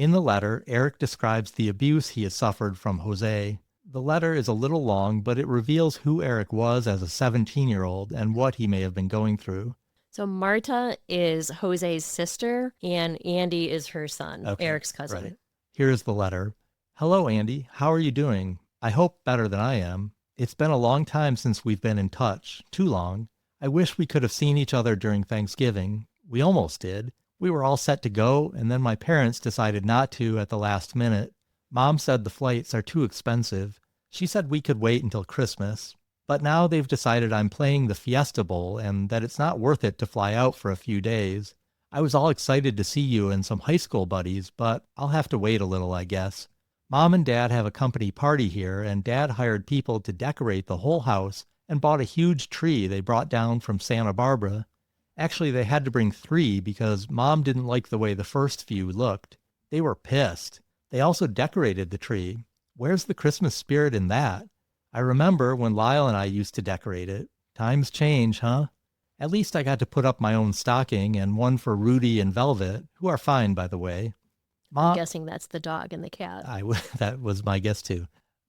In the letter, Erik describes the abuse he has suffered from José. The letter is a little long, but it reveals who Erik was as a 17-year-old and what he may have been going through. So Marta is Jose's sister, and Andy is her son, Okay, Erik's cousin. Right. Here's the letter. Hello, Andy. How are you doing? I hope better than I am. It's been a long time since we've been in touch. Too long. I wish we could have seen each other during Thanksgiving. We almost did. We were all set to go, and then my parents decided not to at the last minute. Mom said the flights are too expensive. She said we could wait until Christmas. But now they've decided I'm playing the Fiesta Bowl and that it's not worth it to fly out for a few days. I was all excited to see you and some high school buddies, but I'll have to wait a little, I guess. Mom and Dad have a company party here, and Dad hired people to decorate the whole house and bought a huge tree they brought down from Santa Barbara. Actually, they had to bring 3 because Mom didn't like the way the first few looked. They were pissed. They also decorated the tree. Where's the Christmas spirit in that? I remember when Lyle and I used to decorate it. Times change, huh? At least I got to put up my own stocking and one for Rudy and Velvet, who are fine, by the way. I'm guessing that's the dog and the cat. That was my guess, too.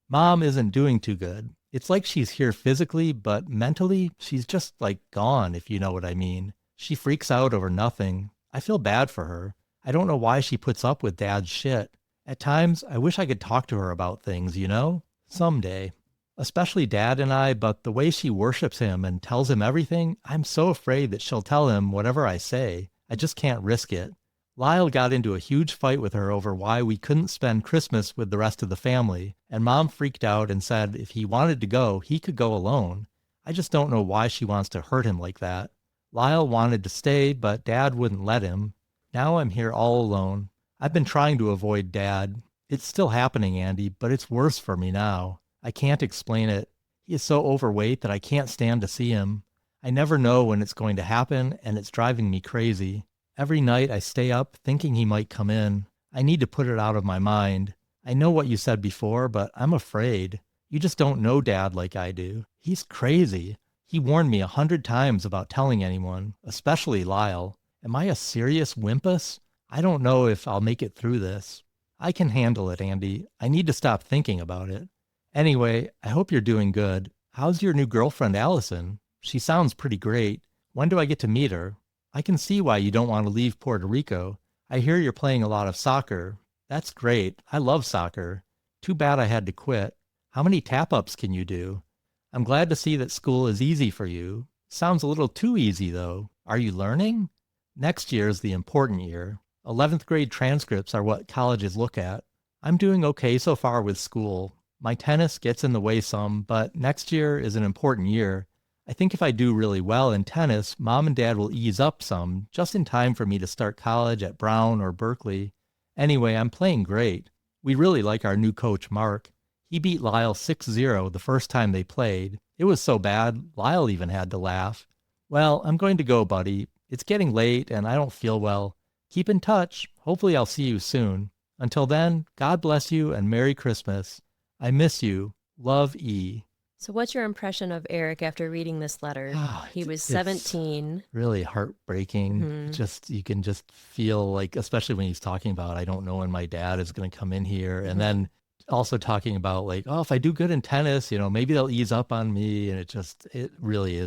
Mom isn't doing too good. It's like she's here physically, but mentally, she's just like gone, if you know what I mean. She freaks out over nothing. I feel bad for her. I don't know why she puts up with Dad's shit. At times, I wish I could talk to her about things, you know? Someday. Especially Dad and I, but the way she worships him and tells him everything, I'm so afraid that she'll tell him whatever I say. I just can't risk it. Lyle got into a huge fight with her over why we couldn't spend Christmas with the rest of the family, and Mom freaked out and said if he wanted to go, he could go alone. I just don't know why she wants to hurt him like that. Lyle wanted to stay, but Dad wouldn't let him. Now I'm here all alone. I've been trying to avoid Dad. It's still happening, Andy, but it's worse for me now. I can't explain it. He is so overweight that I can't stand to see him. I never know when it's going to happen, and it's driving me crazy. Every night I stay up thinking he might come in. I need to put it out of my mind. I know what you said before, but I'm afraid. You just don't know Dad like I do. He's crazy. He warned me 100 times about telling anyone, especially Lyle. Am I a serious wimpus? I don't know if I'll make it through this. I can handle it, Andy. I need to stop thinking about it. Anyway, I hope you're doing good. How's your new girlfriend, Allison? She sounds pretty great. When do I get to meet her? I can see why you don't want to leave Puerto Rico. I hear you're playing a lot of soccer. That's great. I love soccer. Too bad I had to quit. How many tap-ups can you do? I'm glad to see that school is easy for you. Sounds a little too easy, though. Are you learning? Next year is the important year. 11th grade transcripts are what colleges look at. I'm doing okay so far with school. My tennis gets in the way some, but next year is an important year. I think if I do really well in tennis, Mom and Dad will ease up some, just in time for me to start college at Brown or Berkeley. Anyway, I'm playing great. We really like our new coach, Mark. He beat Lyle 6-0 the first time they played. It was so bad, Lyle even had to laugh. Well, I'm going to go, buddy. It's getting late and I don't feel well. Keep in touch. Hopefully I'll see you soon. Until then, God bless you and Merry Christmas. I miss you. Love, E. So what's your impression of Erik after reading this letter? He was 17. Really heartbreaking. Mm-hmm. You can just feel like, especially when he's talking about, I don't know when my dad is going to come in here. Mm-hmm. And then also talking about like, oh, if I do good in tennis, maybe they'll ease up on me. And it really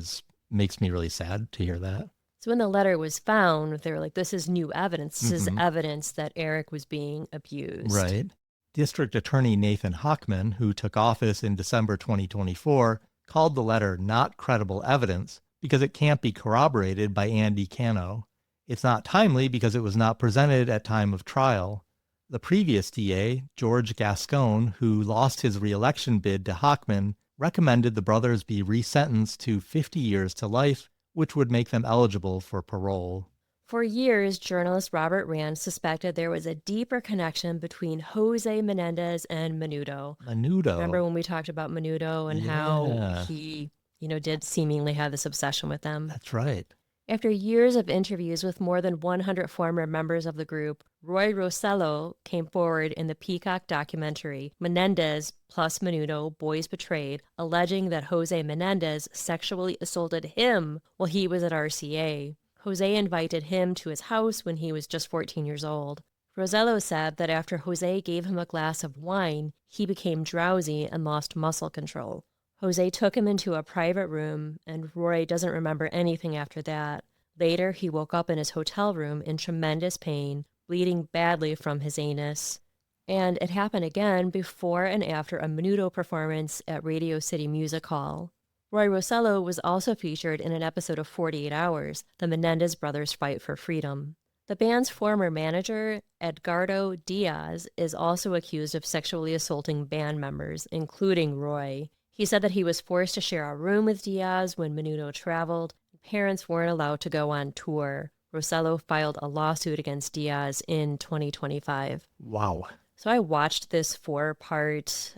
makes me really sad to hear that. So when the letter was found, they were like, this is new evidence. This is evidence that Erik was being abused. Right. District Attorney Nathan Hochman, who took office in December 2024, called the letter not credible evidence because it can't be corroborated by Andy Cano. It's not timely because it was not presented at time of trial. The previous DA, George Gascon, who lost his re-election bid to Hochman, recommended the brothers be resentenced to 50 years to life, which would make them eligible for parole. For years, journalist Robert Rand suspected there was a deeper connection between José Menendez and Menudo. Remember when we talked about Menudo and how he, did seemingly have this obsession with them? That's right. After years of interviews with more than 100 former members of the group, Roy Rosello came forward in the Peacock documentary, Menendez plus Menudo, Boys Betrayed, alleging that José Menendez sexually assaulted him while he was at RCA. José invited him to his house when he was just 14 years old. Rosello said that after José gave him a glass of wine, he became drowsy and lost muscle control. José took him into a private room, and Roy doesn't remember anything after that. Later, he woke up in his hotel room in tremendous pain, bleeding badly from his anus. And it happened again before and after a Menudo performance at Radio City Music Hall. Roy Rosello was also featured in an episode of 48 Hours, the Menendez brothers' fight for freedom. The band's former manager, Edgardo Diaz, is also accused of sexually assaulting band members, including Roy. He said that he was forced to share a room with Diaz when Menudo traveled. Parents weren't allowed to go on tour. Rosello filed a lawsuit against Diaz in 2025. Wow. So I watched this 4-part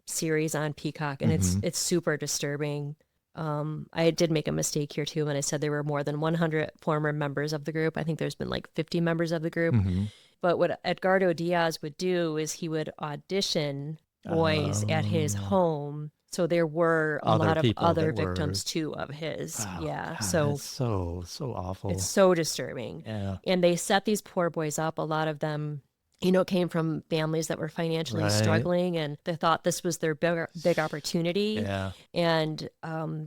series on Peacock, and it's super disturbing. I did make a mistake here too when I said there were more than 100 former members of the group. I think there's been like 50 members of the group. But what Edgardo Diaz would do is he would audition boys at his home. So there were a lot of other victims too of his. Yeah. God, so it's so awful. It's so disturbing. Yeah. And they set these poor boys up. A lot of them, came from families that were financially struggling, and they thought this was their big opportunity. Yeah. And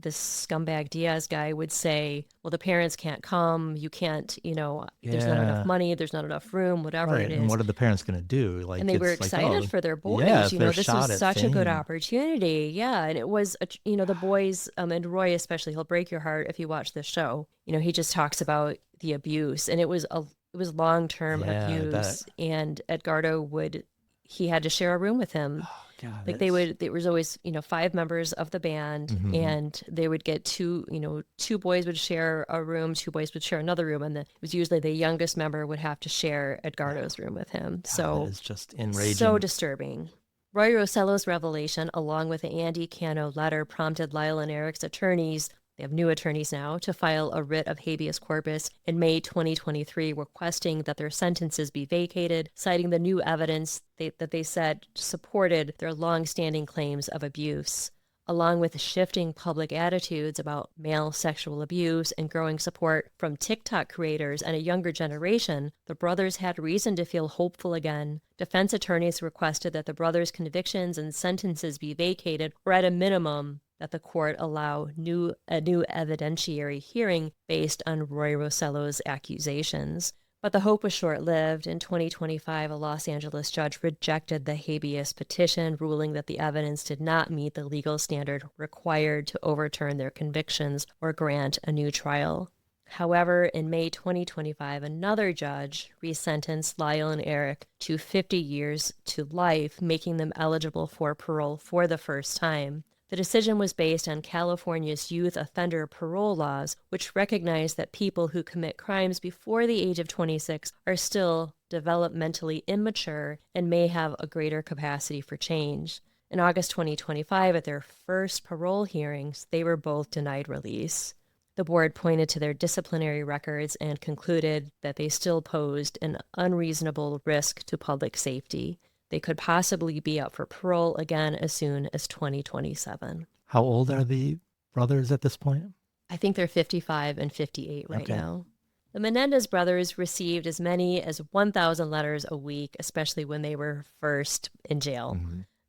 this scumbag Diaz guy would say, well, the parents can't come. You can't, there's not enough money. There's not enough room, whatever it is. And what are the parents going to do? And they were excited for their boys. Yeah, this was such a good opportunity. Yeah. And it was, the boys, and Roy especially, he'll break your heart if you watch this show. He just talks about the abuse, and it was long-term abuse, and Edgardo he had to share a room with him. Oh, God, there was always, 5 members of the band, and they would get 2 boys would share a room, 2 boys would share another room, and it was usually the youngest member would have to share Edgardo's room with him. God, so it's just enraging. So disturbing. Roy Rosello's revelation, along with the Andy Cano letter, prompted Lyle and Erik's attorneys, they have new attorneys now, to file a writ of habeas corpus in May 2023 requesting that their sentences be vacated, citing the new evidence that they said supported their long-standing claims of abuse. Along with shifting public attitudes about male sexual abuse and growing support from TikTok creators and a younger generation, the brothers had reason to feel hopeful again. Defense attorneys requested that the brothers' convictions and sentences be vacated, or at a minimum, that the court allow a new evidentiary hearing based on Roy Rosello's accusations. But the hope was short-lived. In 2025, a Los Angeles judge rejected the habeas petition, ruling that the evidence did not meet the legal standard required to overturn their convictions or grant a new trial. However, in May 2025, another judge resentenced Lyle and Erik to 50 years to life, making them eligible for parole for the first time. The decision was based on California's youth offender parole laws, which recognize that people who commit crimes before the age of 26 are still developmentally immature and may have a greater capacity for change. In August 2025, at their first parole hearings, they were both denied release. The board pointed to their disciplinary records and concluded that they still posed an unreasonable risk to public safety. They could possibly be up for parole again as soon as 2027. How old are the brothers at this point? I think they're 55 and 58 right now. The Menendez brothers received as many as 1,000 letters a week, especially when they were first in jail.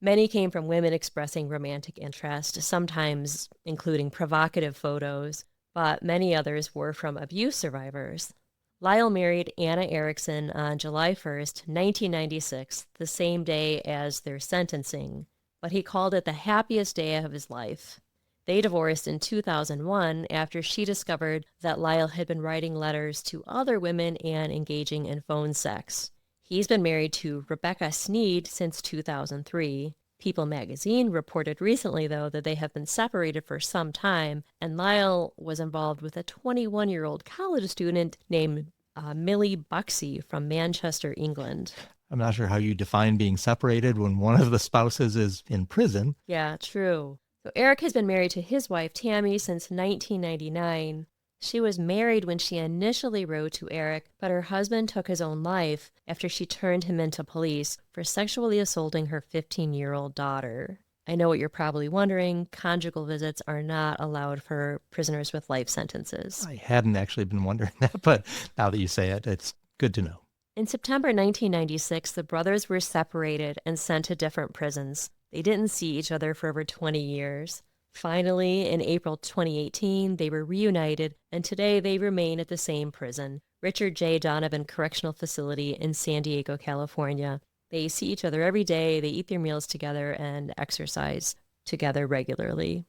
Many came from women expressing romantic interest, sometimes including provocative photos, but many others were from abuse survivors. Lyle married Anna Erickson on July 1st, 1996, the same day as their sentencing, but he called it the happiest day of his life. They divorced in 2001 after she discovered that Lyle had been writing letters to other women and engaging in phone sex. He's been married to Rebecca Sneed since 2003. People magazine reported recently, though, that they have been separated for some time, and Lyle was involved with a 21-year-old college student named Millie Buxey from Manchester, England. I'm not sure how you define being separated when one of the spouses is in prison. Yeah, true. So Erik has been married to his wife, Tammy, since 1999. She was married when she initially wrote to Erik, but her husband took his own life after she turned him into police for sexually assaulting her 15-year-old daughter. I know what you're probably wondering. Conjugal visits are not allowed for prisoners with life sentences. I hadn't actually been wondering that, but now that you say it, it's good to know. In September 1996, the brothers were separated and sent to different prisons. They didn't see each other for over 20 years. Finally, in April 2018, they were reunited, and today they remain at the same prison, Richard J. Donovan Correctional Facility in San Diego, California. They see each other every day, they eat their meals together, and exercise together regularly.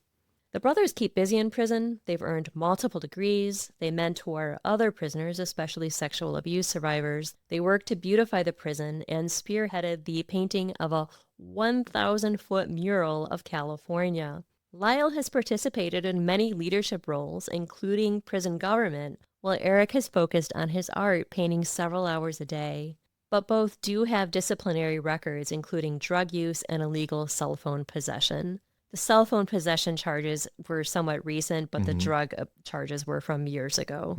The brothers keep busy in prison. They've earned multiple degrees. They mentor other prisoners, especially sexual abuse survivors. They work to beautify the prison and spearheaded the painting of a 1,000-foot mural of California. Lyle has participated in many leadership roles, including prison government, while Erik has focused on his art, painting several hours a day. But both do have disciplinary records, including drug use and illegal cell phone possession. The cell phone possession charges were somewhat recent, but the drug charges were from years ago.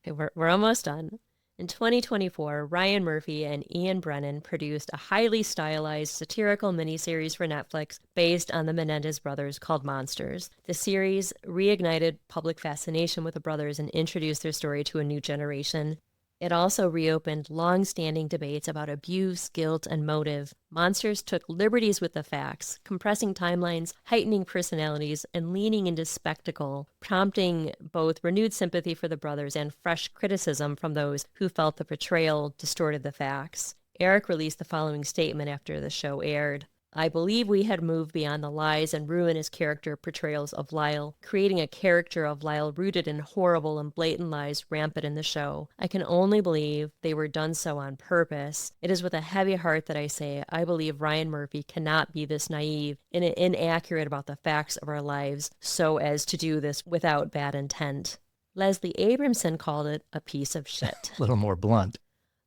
Okay, we're almost done. In 2024, Ryan Murphy and Ian Brennan produced a highly stylized satirical miniseries for Netflix based on the Menendez brothers called Monsters. The series reignited public fascination with the brothers and introduced their story to a new generation. It also reopened long-standing debates about abuse, guilt, and motive. Monsters took liberties with the facts, compressing timelines, heightening personalities, and leaning into spectacle, prompting both renewed sympathy for the brothers and fresh criticism from those who felt the portrayal distorted the facts. Erik released the following statement after the show aired. I believe we had moved beyond the lies and ruinous character portrayals of Lyle, creating a character of Lyle rooted in horrible and blatant lies rampant in the show. I can only believe they were done so on purpose. It is with a heavy heart that I say I believe Ryan Murphy cannot be this naive and inaccurate about the facts of our lives so as to do this without bad intent. Leslie Abramson called it a piece of shit. A little more blunt.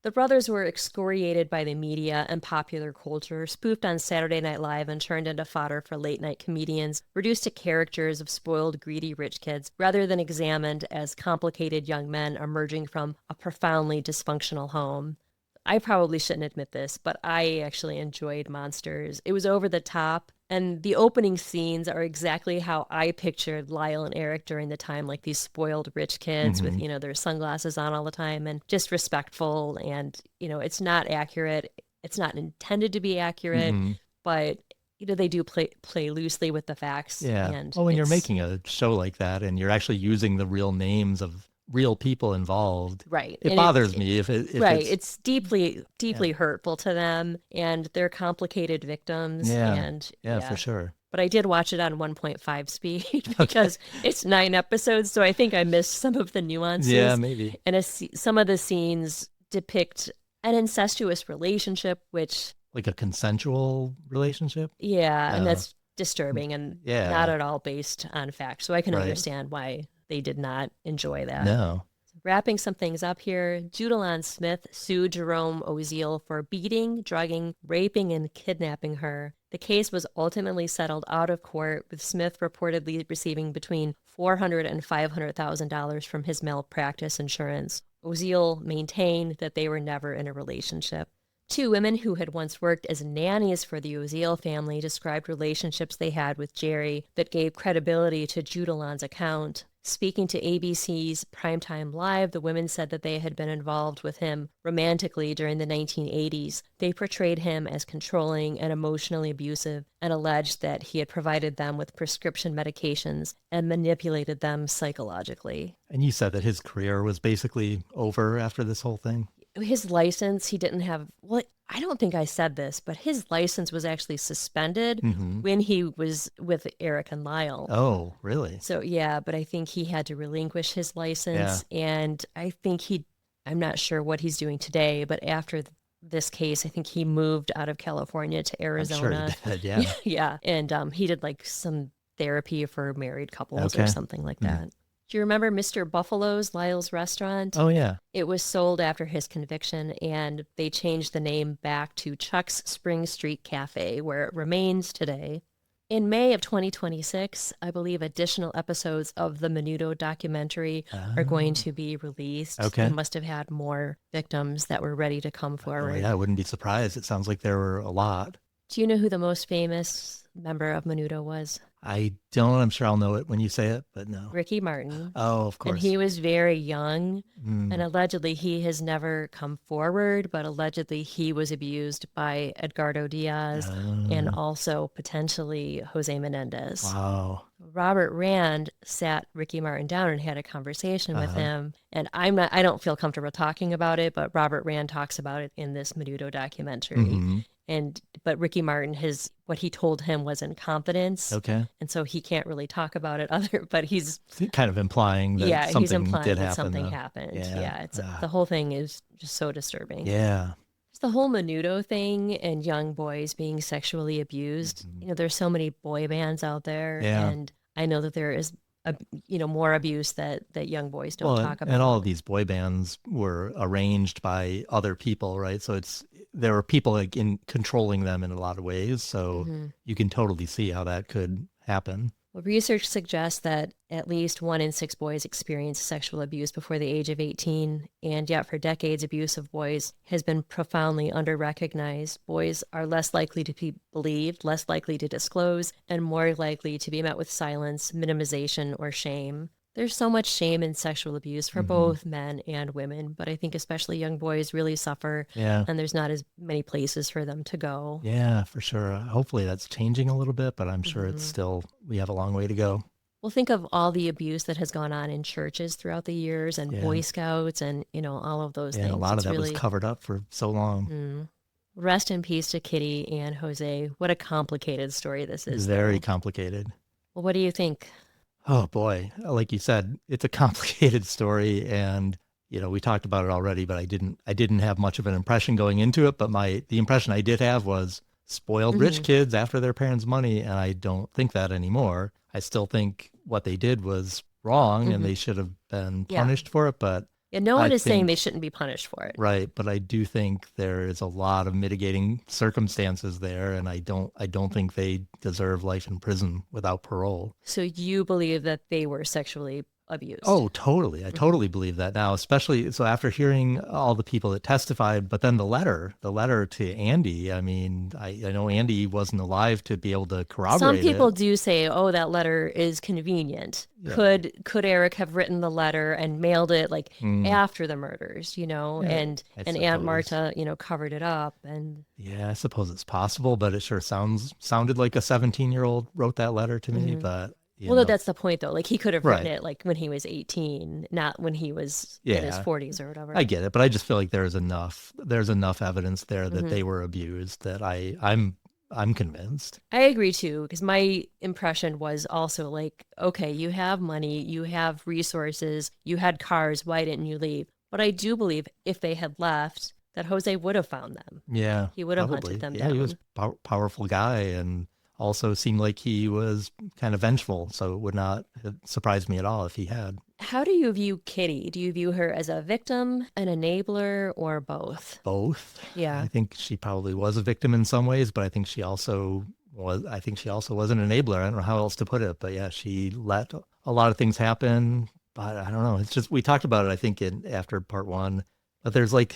The brothers were excoriated by the media and popular culture, spoofed on Saturday Night Live and turned into fodder for late-night comedians, reduced to characters of spoiled, greedy rich kids, rather than examined as complicated young men emerging from a profoundly dysfunctional home. I probably shouldn't admit this, but I actually enjoyed Monsters. It was over the top, and the opening scenes are exactly how I pictured Lyle and Erik during the time, like these spoiled rich kids with, their sunglasses on all the time and just respectful. And, it's not accurate. It's not intended to be accurate, but, they do play loosely with the facts. Yeah. And when you're making a show like that and you're actually using the real names of real people involved. Right. It bothers me if it's deeply hurtful to them and they're complicated victims. Yeah, for sure. But I did watch it on 1.5 speed because it's 9 episodes, so I think I missed some of the nuances. Yeah, maybe. And some of the scenes depict an incestuous relationship, which... Like a consensual relationship? Yeah, and that's disturbing and not at all based on fact. So I can understand why they did not enjoy that. No. Wrapping some things up here, Judalon Smith sued Jerome Oziel for beating, drugging, raping, and kidnapping her. The case was ultimately settled out of court, with Smith reportedly receiving between $400,000 and $500,000 from his malpractice insurance. Oziel maintained that they were never in a relationship. 2 women who had once worked as nannies for the Oziel family described relationships they had with Jerry that gave credibility to Judalon's account. Speaking to ABC's Primetime Live, the women said that they had been involved with him romantically during the 1980s. They portrayed him as controlling and emotionally abusive and alleged that he had provided them with prescription medications and manipulated them psychologically. And you said that his career was basically over after this whole thing? His license, he didn't have... Well, I don't think I said this, but his license was actually suspended when he was with Erik and Lyle. Oh, really? So, yeah, but I think he had to relinquish his license. And I think I'm not sure what he's doing today, but after this case, I think he moved out of California to Arizona. I'm sure he did, yeah. Yeah. And he did like some therapy for married couples or something like that. Do you remember Mr. Buffalo's, Lyle's restaurant? Oh, yeah. It was sold after his conviction, and they changed the name back to Chuck's Spring Street Cafe, where it remains today. In May of 2026, I believe additional episodes of the Menudo documentary are going to be released. Okay. They must have had more victims that were ready to come forward. Yeah, I wouldn't be surprised. It sounds like there were a lot. Do you know who the most famous member of Menudo was? I don't. I'm sure I'll know it when you say it, but no. Ricky Martin. Oh, of And course. he was very young. And Mm. allegedly, he has never come forward, but allegedly, he was abused by Edgardo Diaz and Uh, also potentially Jose Menendez. wow. Robert Rand sat Ricky Martin down and had a conversation with Uh-huh. him. And I don't feel comfortable talking about it, but Robert Rand talks about it in this Menudo documentary. Hmm. But Ricky Martin, what he told him was in confidence. Okay. And so he can't really talk about it but Kind of implying that he's something did implying that happen, something though. happened. Yeah. Yeah, the whole thing is just so disturbing. Yeah. Just the whole Menudo thing and young boys being sexually abused. Mhm. There's so many boy bands out there, Yeah. and I know that there is more abuse that young boys don't Well, talk and all of about. these boy bands were arranged by other people, right? So there were people like in controlling them in a lot of ways. So Hmm. you can totally see how that could happen. Well, research suggests that at least 1 in 6 boys experience sexual abuse before the age of 18, and yet for decades, abuse of boys has been profoundly under-recognized. Boys are less likely to be believed, less likely to disclose, and more likely to be met with silence, minimization, or shame. There's so much shame in sexual abuse for Hmm. both men and women, but I think especially young boys really suffer, Yeah. and there's not as many places for them to go. Yeah, for sure. Hopefully that's changing a little bit, but I'm sure it's Hmm. still, we have a long way to go. Well, think of all the abuse that has gone on in churches throughout the years and Yeah. Boy Scouts and, all of those And a things. lot of It's that was really, covered up for so long. rest in peace to Kitty and Jose. What a complicated story this is, Very though. complicated. Well, what do you think? Oh boy, like you said, it's a complicated story, and we talked about it already, but I didn't have much of an impression going into it, but the impression I did have was spoiled rich Hmm. kids after their parents' money, and I don't think that anymore. I still think what they did was wrong and Hmm. they should have been Yeah. punished for it, but Yeah, no I one is saying they think shouldn't be punished for it. right, but I do think there is a lot of mitigating circumstances there, and I don't think they deserve life in prison without parole. So you believe that they were sexually abused? Oh, totally. I Hmm. totally believe that now, especially so after hearing all the people that testified, but then the letter to Andy. I mean, I know Andy wasn't alive to be able to Some corroborate it. people do say, "Oh, that letter is convenient." Yeah. Could Erik have written the letter and mailed it like Mm, after the murders, yeah, I and Aunt suppose. Marta, covered it up and Yeah, I suppose it's possible, but it sure sounded like a 17-year-old wrote that letter to me, hmm. but Well, no, that's the point though. Like he could have written right. it like when he was 18, not when he was in his Yeah. 40s or I whatever. get it, but I just feel like there's enough evidence there that Hmm. they were abused that I'm convinced. I agree too, because my impression was also like, okay, you have money, you have resources, you had cars, why didn't you leave? But I do believe if they had left, that Jose would have found them. Yeah, He would have hunted probably. them Yeah, he was down. powerful guy and also seemed like he was kind of vengeful, so it would not have surprised me at all if he had. How do you view Kitty? Do you view her as a victim, an enabler, or both? Both. Yeah. I think she probably was a victim in some ways, but I think she also was an enabler. I don't know how else to put it, but yeah, she let a lot of things happen, but I don't know. It's just we talked about it I think in after part 1, but there's like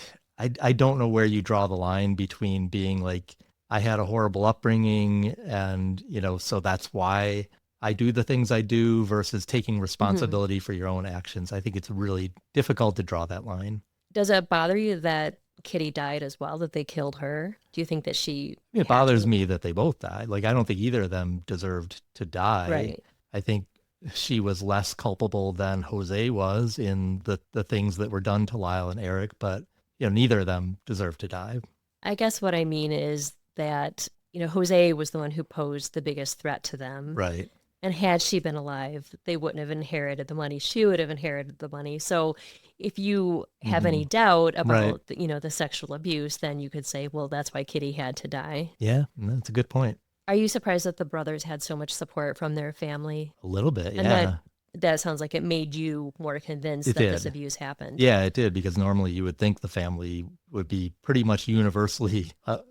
I don't know where you draw the line between being like I had a horrible upbringing and, so that's why I do the things I do versus taking Hmm. responsibility for your own actions. I think it's really difficult to draw that line. Does it bother you that Kitty died as well, that they killed her? Do you think that she It had bothers to? me that they both died. Like, I don't think either of them deserved to die. Right. I think she was less culpable than Jose was in the things that were done to Lyle and Erik, but, neither of them deserved to die. I guess what I mean is that, Jose was the one who posed the biggest threat to them. Right. And had she been alive, they wouldn't have inherited the money. She would have inherited the money. So if you have Hmm. any doubt Right. about, the sexual abuse, then you could say, well, that's why Kitty had to die. Yeah, that's a good point. Are you surprised that the brothers had so much support from their family? A little bit, And that yeah. that sounds like it made you more convinced It that this did. abuse happened. Yeah, it did because normally you would think the family would be pretty much universally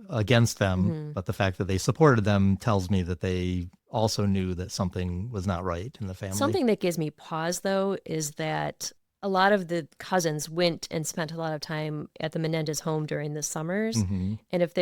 against them, Hmm. but the fact that they supported them tells me that they also knew that something was not right in the family. Something that gives me pause, though, is that a lot of the cousins went and spent a lot of time at the Menendez home during the summers. Hmm. And if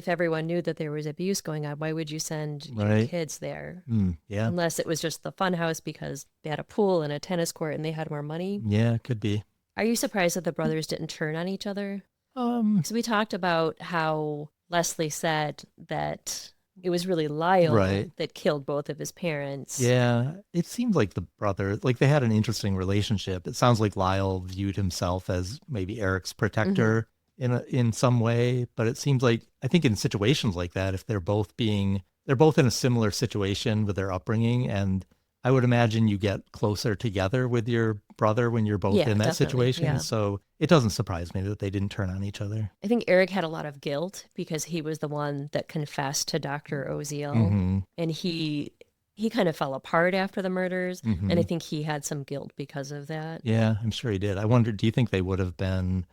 everyone knew that there was abuse going on, why would you send your Right. kids there? Yeah. Unless it was just the fun house because they had a pool and a tennis court and they had more money. Yeah, could be. Are you surprised that the brothers didn't turn on each other? Um, Because we talked about how Leslie said that it was really Lyle right. that killed both of his parents. Yeah, it seems like the brother, like they had an interesting relationship. It sounds like Lyle viewed himself as maybe Eric's Hmm. protector in some way, but it seems like I think in situations like that, if they're both in a similar situation with their upbringing, and I would imagine you get closer together with your brother when you're both Yeah, in that definitely. situation. Yeah. So it doesn't surprise me that they didn't turn on each other. I think Erik had a lot of guilt because he was the one that confessed to Dr. Oziel, Mm-hmm. and he kind of fell apart after the murders, and Mm-hmm. I think he had some guilt because of that. Yeah, I'm sure he did. I wonder, do you think they would have been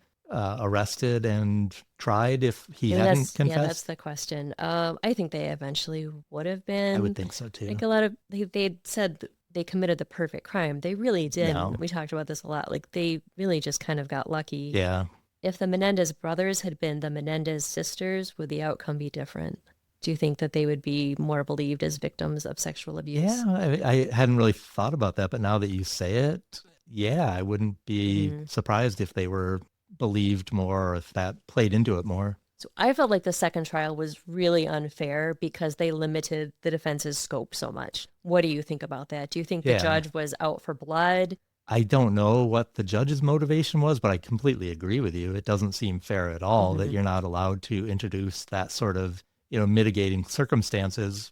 arrested and tried if he And hadn't that's confessed? the question. I think they eventually would have I would been. think so too. Like a lot of they said they committed the perfect crime. They really No. didn't. We talked about this a lot. Like they really just kind of got lucky. Yeah. If the Menendez brothers had been the Menendez sisters, would the outcome be different? Do you think that they would be more believed as victims of sexual Yeah. abuse? I hadn't really thought about that, but now that you say it, yeah, I wouldn't be Mm. surprised if they were believed more or if that played into it more. So I felt like the second trial was really unfair because they limited the defense's scope so much. What do you think about that? Do you think the Yeah. judge was out for blood? I don't know what the judge's motivation was, but I completely agree with you. It doesn't seem fair at all that Hmm. you're not allowed to introduce that sort of, mitigating circumstances.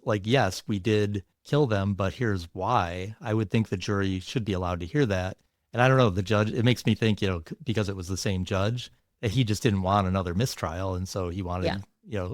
Like, yes, we did kill them, but here's why. I would think the jury should be allowed to hear that. And I don't know, the judge, it makes me think, because it was the same judge, that he just didn't want another mistrial. And so he Yeah. wanted,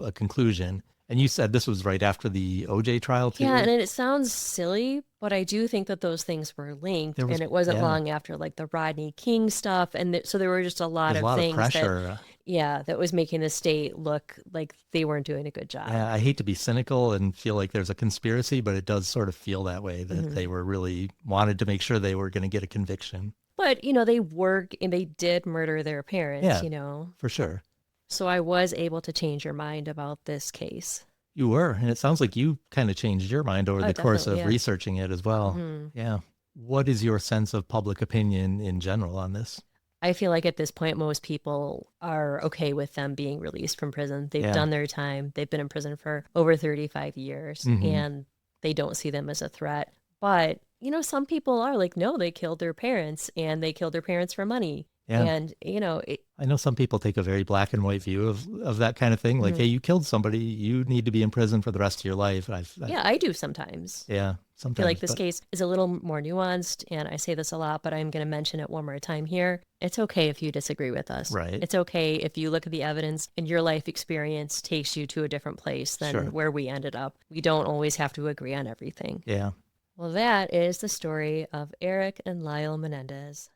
a conclusion. And you said this was right after the OJ trial Yeah, too. and it sounds silly, but I do think that those things were linked, There was, and it wasn't yeah, long after like the Rodney King stuff, and so there were just a lot there's a of lot of things that, pressure. yeah, that was making the state look like they weren't doing a good Yeah, job. I hate to be cynical and feel like there's a conspiracy, but it does sort of feel that way that Hmm. they were really wanted to make sure they were going to get a conviction. But they work and they did murder their parents, Yeah, for sure. So I was able to change your mind about this case. You were, and it sounds like you kind of changed your mind over Oh, the course definitely, of yeah. researching it as well. Hmm. Yeah. What is your sense of public opinion in general on this? I feel like at this point, most people are okay with them being released from prison. They've Yeah. done their time. They've been in prison for over 35 years Hmm. and they don't see them as a threat. But, some people are like, no, they killed their parents and they killed their parents for money. Yeah. And, I know some people take a very black and white view of that kind of thing. Like, mhm. hey, you killed somebody, you need to be in prison for the rest of your life. Yeah, I do sometimes. Yeah, I feel like sometimes, this but case is a little more nuanced, and I say this a lot, but I'm going to mention it one more time here. It's okay if you disagree with us. right. It's okay if you look at the evidence and your life experience takes you to a different place than Sure. where we ended up. We don't always have to agree on everything. Yeah. Well, that is the story of Erik and Lyle Menendez.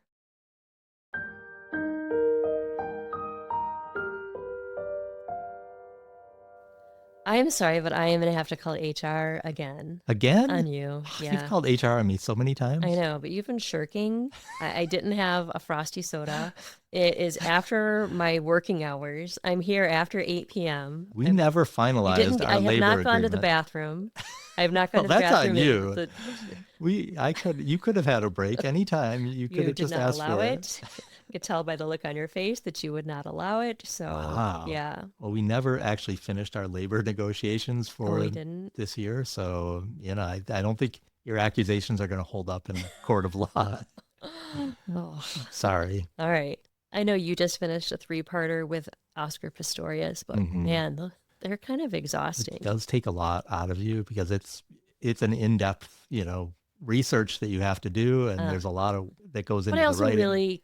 I am sorry, but I am going to have to call HR again Again? on you. You've Yeah. called HR on me so many I times. know, but you've been shirking. I didn't have a frosty soda. It is after my working hours. I'm here after 8 p.m. We never You finalized didn't. our I have labor not gone to the agreement. bathroom. I have not gone Well, to the that's on bathroom. you. You could have had a break anytime. You could You have did just not asked allow for it. I could tell by the look on your face that you would not allow it. So, Wow. yeah. Well, we never actually finished our labor negotiations Oh, for we didn't. this year. So, I don't think your accusations are going to hold up in a court of law. Oh, Sorry. all right. I know you just finished a three-parter with Oscar Pistorius, but Mhm. man, they're kind of exhausting. It does take a lot out of you because it's an in-depth, research that you have to do, and Uh, there's a lot of that goes But into I the also writing. really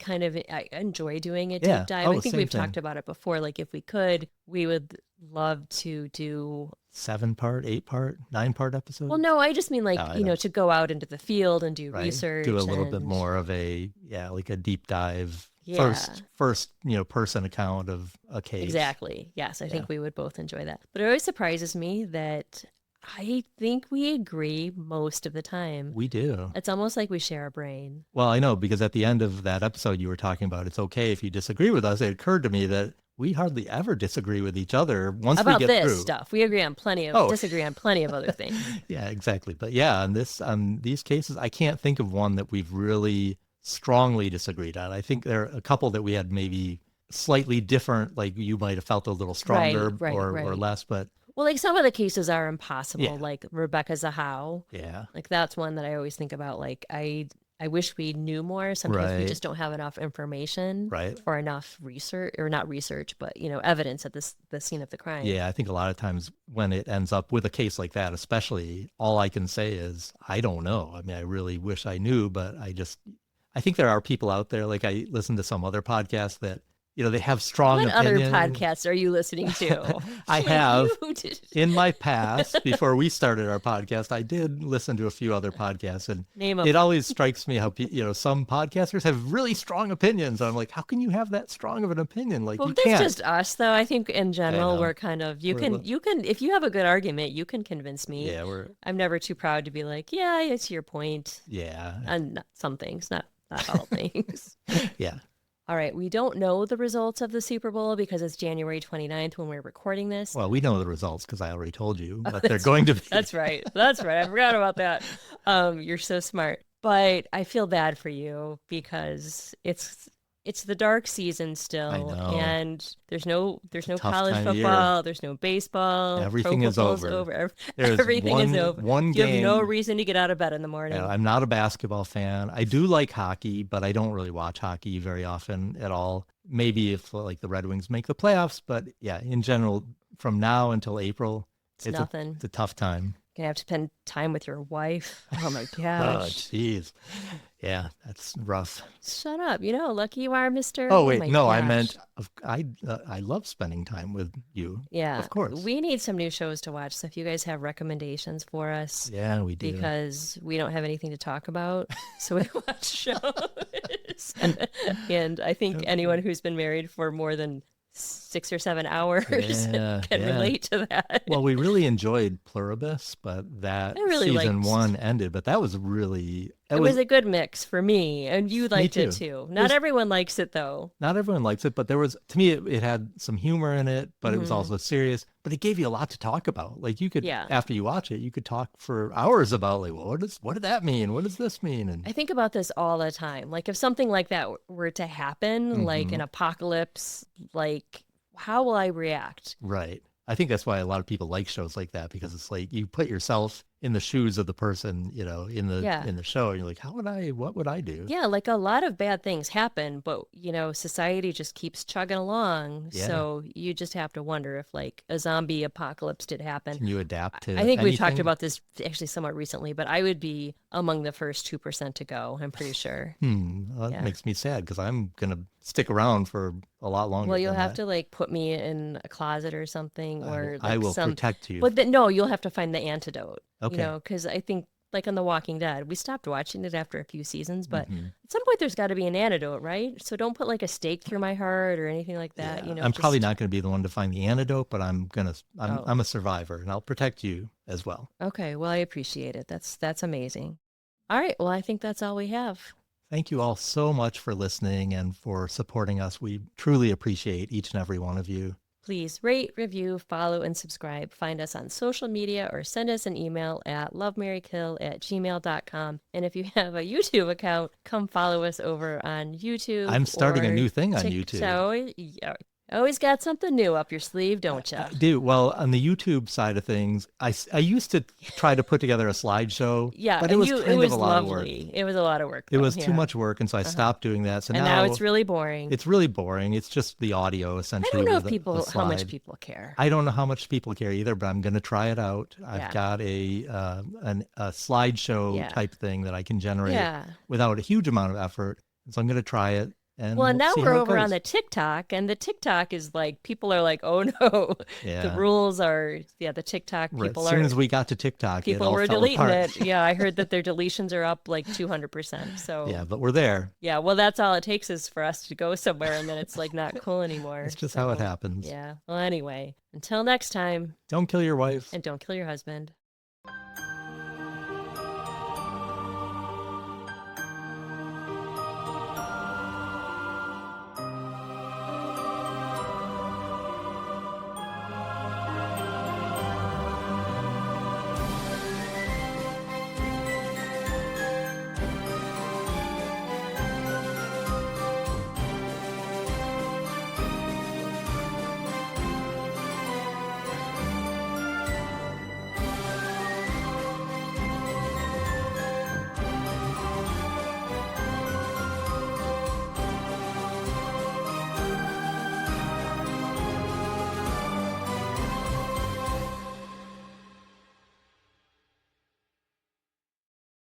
I enjoy doing a Yeah. deep dive. Oh, I think same we've thing. talked about it before. Like if we could, we would love to do. 7-part, 8-part, 9-part episode. Well, no, I just mean like, No, I know. to go out into the field and do Right. research Do a little bit and more of like a deep dive Yeah. first, person account of a case. Exactly. Yes, I Yeah. think we would both enjoy that. But it always surprises me that I think we agree most of the time. We do. It's almost like we share a brain. Well, I know, because at the end of that episode you were talking about, it's okay if you disagree with us. It occurred to me that we hardly ever disagree with each other once we About get this through. stuff. We agree on disagree on plenty of other things. Yeah, exactly. But yeah, on these cases, I can't think of one that we've really strongly disagreed on. I think there are a couple that we had maybe slightly different, like you might have felt a little stronger or less, but well, like some of the cases are impossible, Yeah. like Rebecca Zahau. yeah. Like that's one that I always think about. Like I wish we knew more. Sometimes we Right. just don't have enough information Right. or enough research, or not research, but evidence at the scene of the crime. Yeah, I think a lot of times when it ends up with a case like that, especially, all I can say is, I don't know. I mean, I really wish I knew, but I think there are people out there, like I listen to some other podcasts that, they have strong What other opinions. podcasts are you listening to? I Like, have. you did- In my past, before we started our podcast, I did listen to a few other podcasts, and Name 'em. it always strikes me how some podcasters have really strong opinions. I'm like, how can you have that strong of an opinion? Like, Well, you that's can't. just us, though. I think in general, know. we're kind of We're you can if you have a good argument, you can convince me. Yeah, I'm never too proud to be like, yeah, it's your point, yeah, and some things, not all things. yeah. All right, we don't know the results of the Super Bowl because it's January 29th when we're recording this. Well, we know the results because I already told you, but they're going to be. That's right. That's right. I forgot about that. You're so smart. But I feel bad for you because it's the dark season still, I know. and there's no tough college time of year. football, there's no baseball, Everything pro is football's over. There's Everything is over. one You have no game. reason to get out of bed in the morning. I'm not a basketball fan. I do like hockey, but I don't really watch hockey very often at all. Maybe if like the Red Wings make the playoffs, but yeah, in general, from now until April, It's nothing. It's a tough time. Gonna have to spend time with your wife. Oh my Oh, gosh. jeez. Yeah, that's rough. Shut up. Lucky you are, Mr. Oh, wait, my no, I gosh. meant I love spending time with you. Yeah. Of course. We need some new shows to watch. So if you guys have recommendations for us, Yeah, we do. because we don't have anything to talk about. So we watch shows. And I think anyone who's been married for more than 6 or 7 hours Yeah, can yeah. relate to that. Well, we really enjoyed Pluribus, but that I really season liked- 1 ended. But that was really it was a good mix for me, and you liked it too. too. Not everyone likes it though. not everyone likes it, but there was, to me, it had some humor in it, but it was Mhm. also serious. But it gave you a lot to talk about. Like you could, Yeah. after you watch it, you could talk for hours about like, well, what did that mean? What does this mean? And I think about this all the time. Like if something like that were to happen, like an apocalypse, like how will I react? right. I think that's why a lot of people like shows like that, because it's like you put yourself in the shoes of the person, in the show, and you're like, what would I do? Yeah, like a lot of bad things happen, but society just keeps chugging along. Yeah. So you just have to wonder if like a zombie apocalypse did happen. Can you adapt to I think we talked anything? about this actually somewhat recently, but I would be among the first 2% to go, I'm pretty sure. Well, that Yeah. makes me sad because I'm gonna stick around for a lot longer. Well, you'll than have that. to like put me in a closet or something, or I like will some. protect you. But no, you'll have to find the antidote. Okay. Because I think like on The Walking Dead, we stopped watching it after a few seasons, but Mm-hmm. at some point there's got to be an antidote, right? So don't put like a stake through my heart or anything like that. Yeah, I'm probably just- not going to be the one to find the antidote, but I'm Oh. I'm a survivor, and I'll protect you as well. Okay, well I appreciate it. That's amazing. All right, well I think that's all we have. Thank you all so much for listening and for supporting us. We truly appreciate each and every one of you. Please rate, review, follow, and subscribe. Find us on social media or send us an email at lovemarykill@gmail.com. And if you have a YouTube account, come follow us over on YouTube. I'm starting a or new thing on Tik- YouTube. So, yeah, always got something new up your sleeve, don't you? I do. Well, on the YouTube side of things, I used to try to put together a slideshow, Yeah, but it and was kind of a lot of work. lovely. It was a lot of work. It though, was too yeah. much work, and so I stopped doing that. So And now it's really boring. it's really boring. It's just the audio I essentially. don't know with if the how much slide. people care. I don't know how much people care either, but I'm going to try it out. Yeah. I've got a slideshow Yeah. type thing that I can generate Yeah. without a huge amount of effort. So I'm going to try it. And Well, we'll now see we're how it over on goes. the TikTok, and the TikTok is like, people are like, oh no, Yeah. the rules are, the TikTok Right. people As soon are, as we got to TikTok, it people all were fell deleting apart. it. Yeah, I heard that their deletions are up like 200%. So Yeah, but we're there. yeah, well, that's all it takes is for us to go somewhere, and then it's like not cool anymore. It's just how it So, happens. Yeah. Well, anyway, until next time, Don't kill your wife. and don't kill your husband.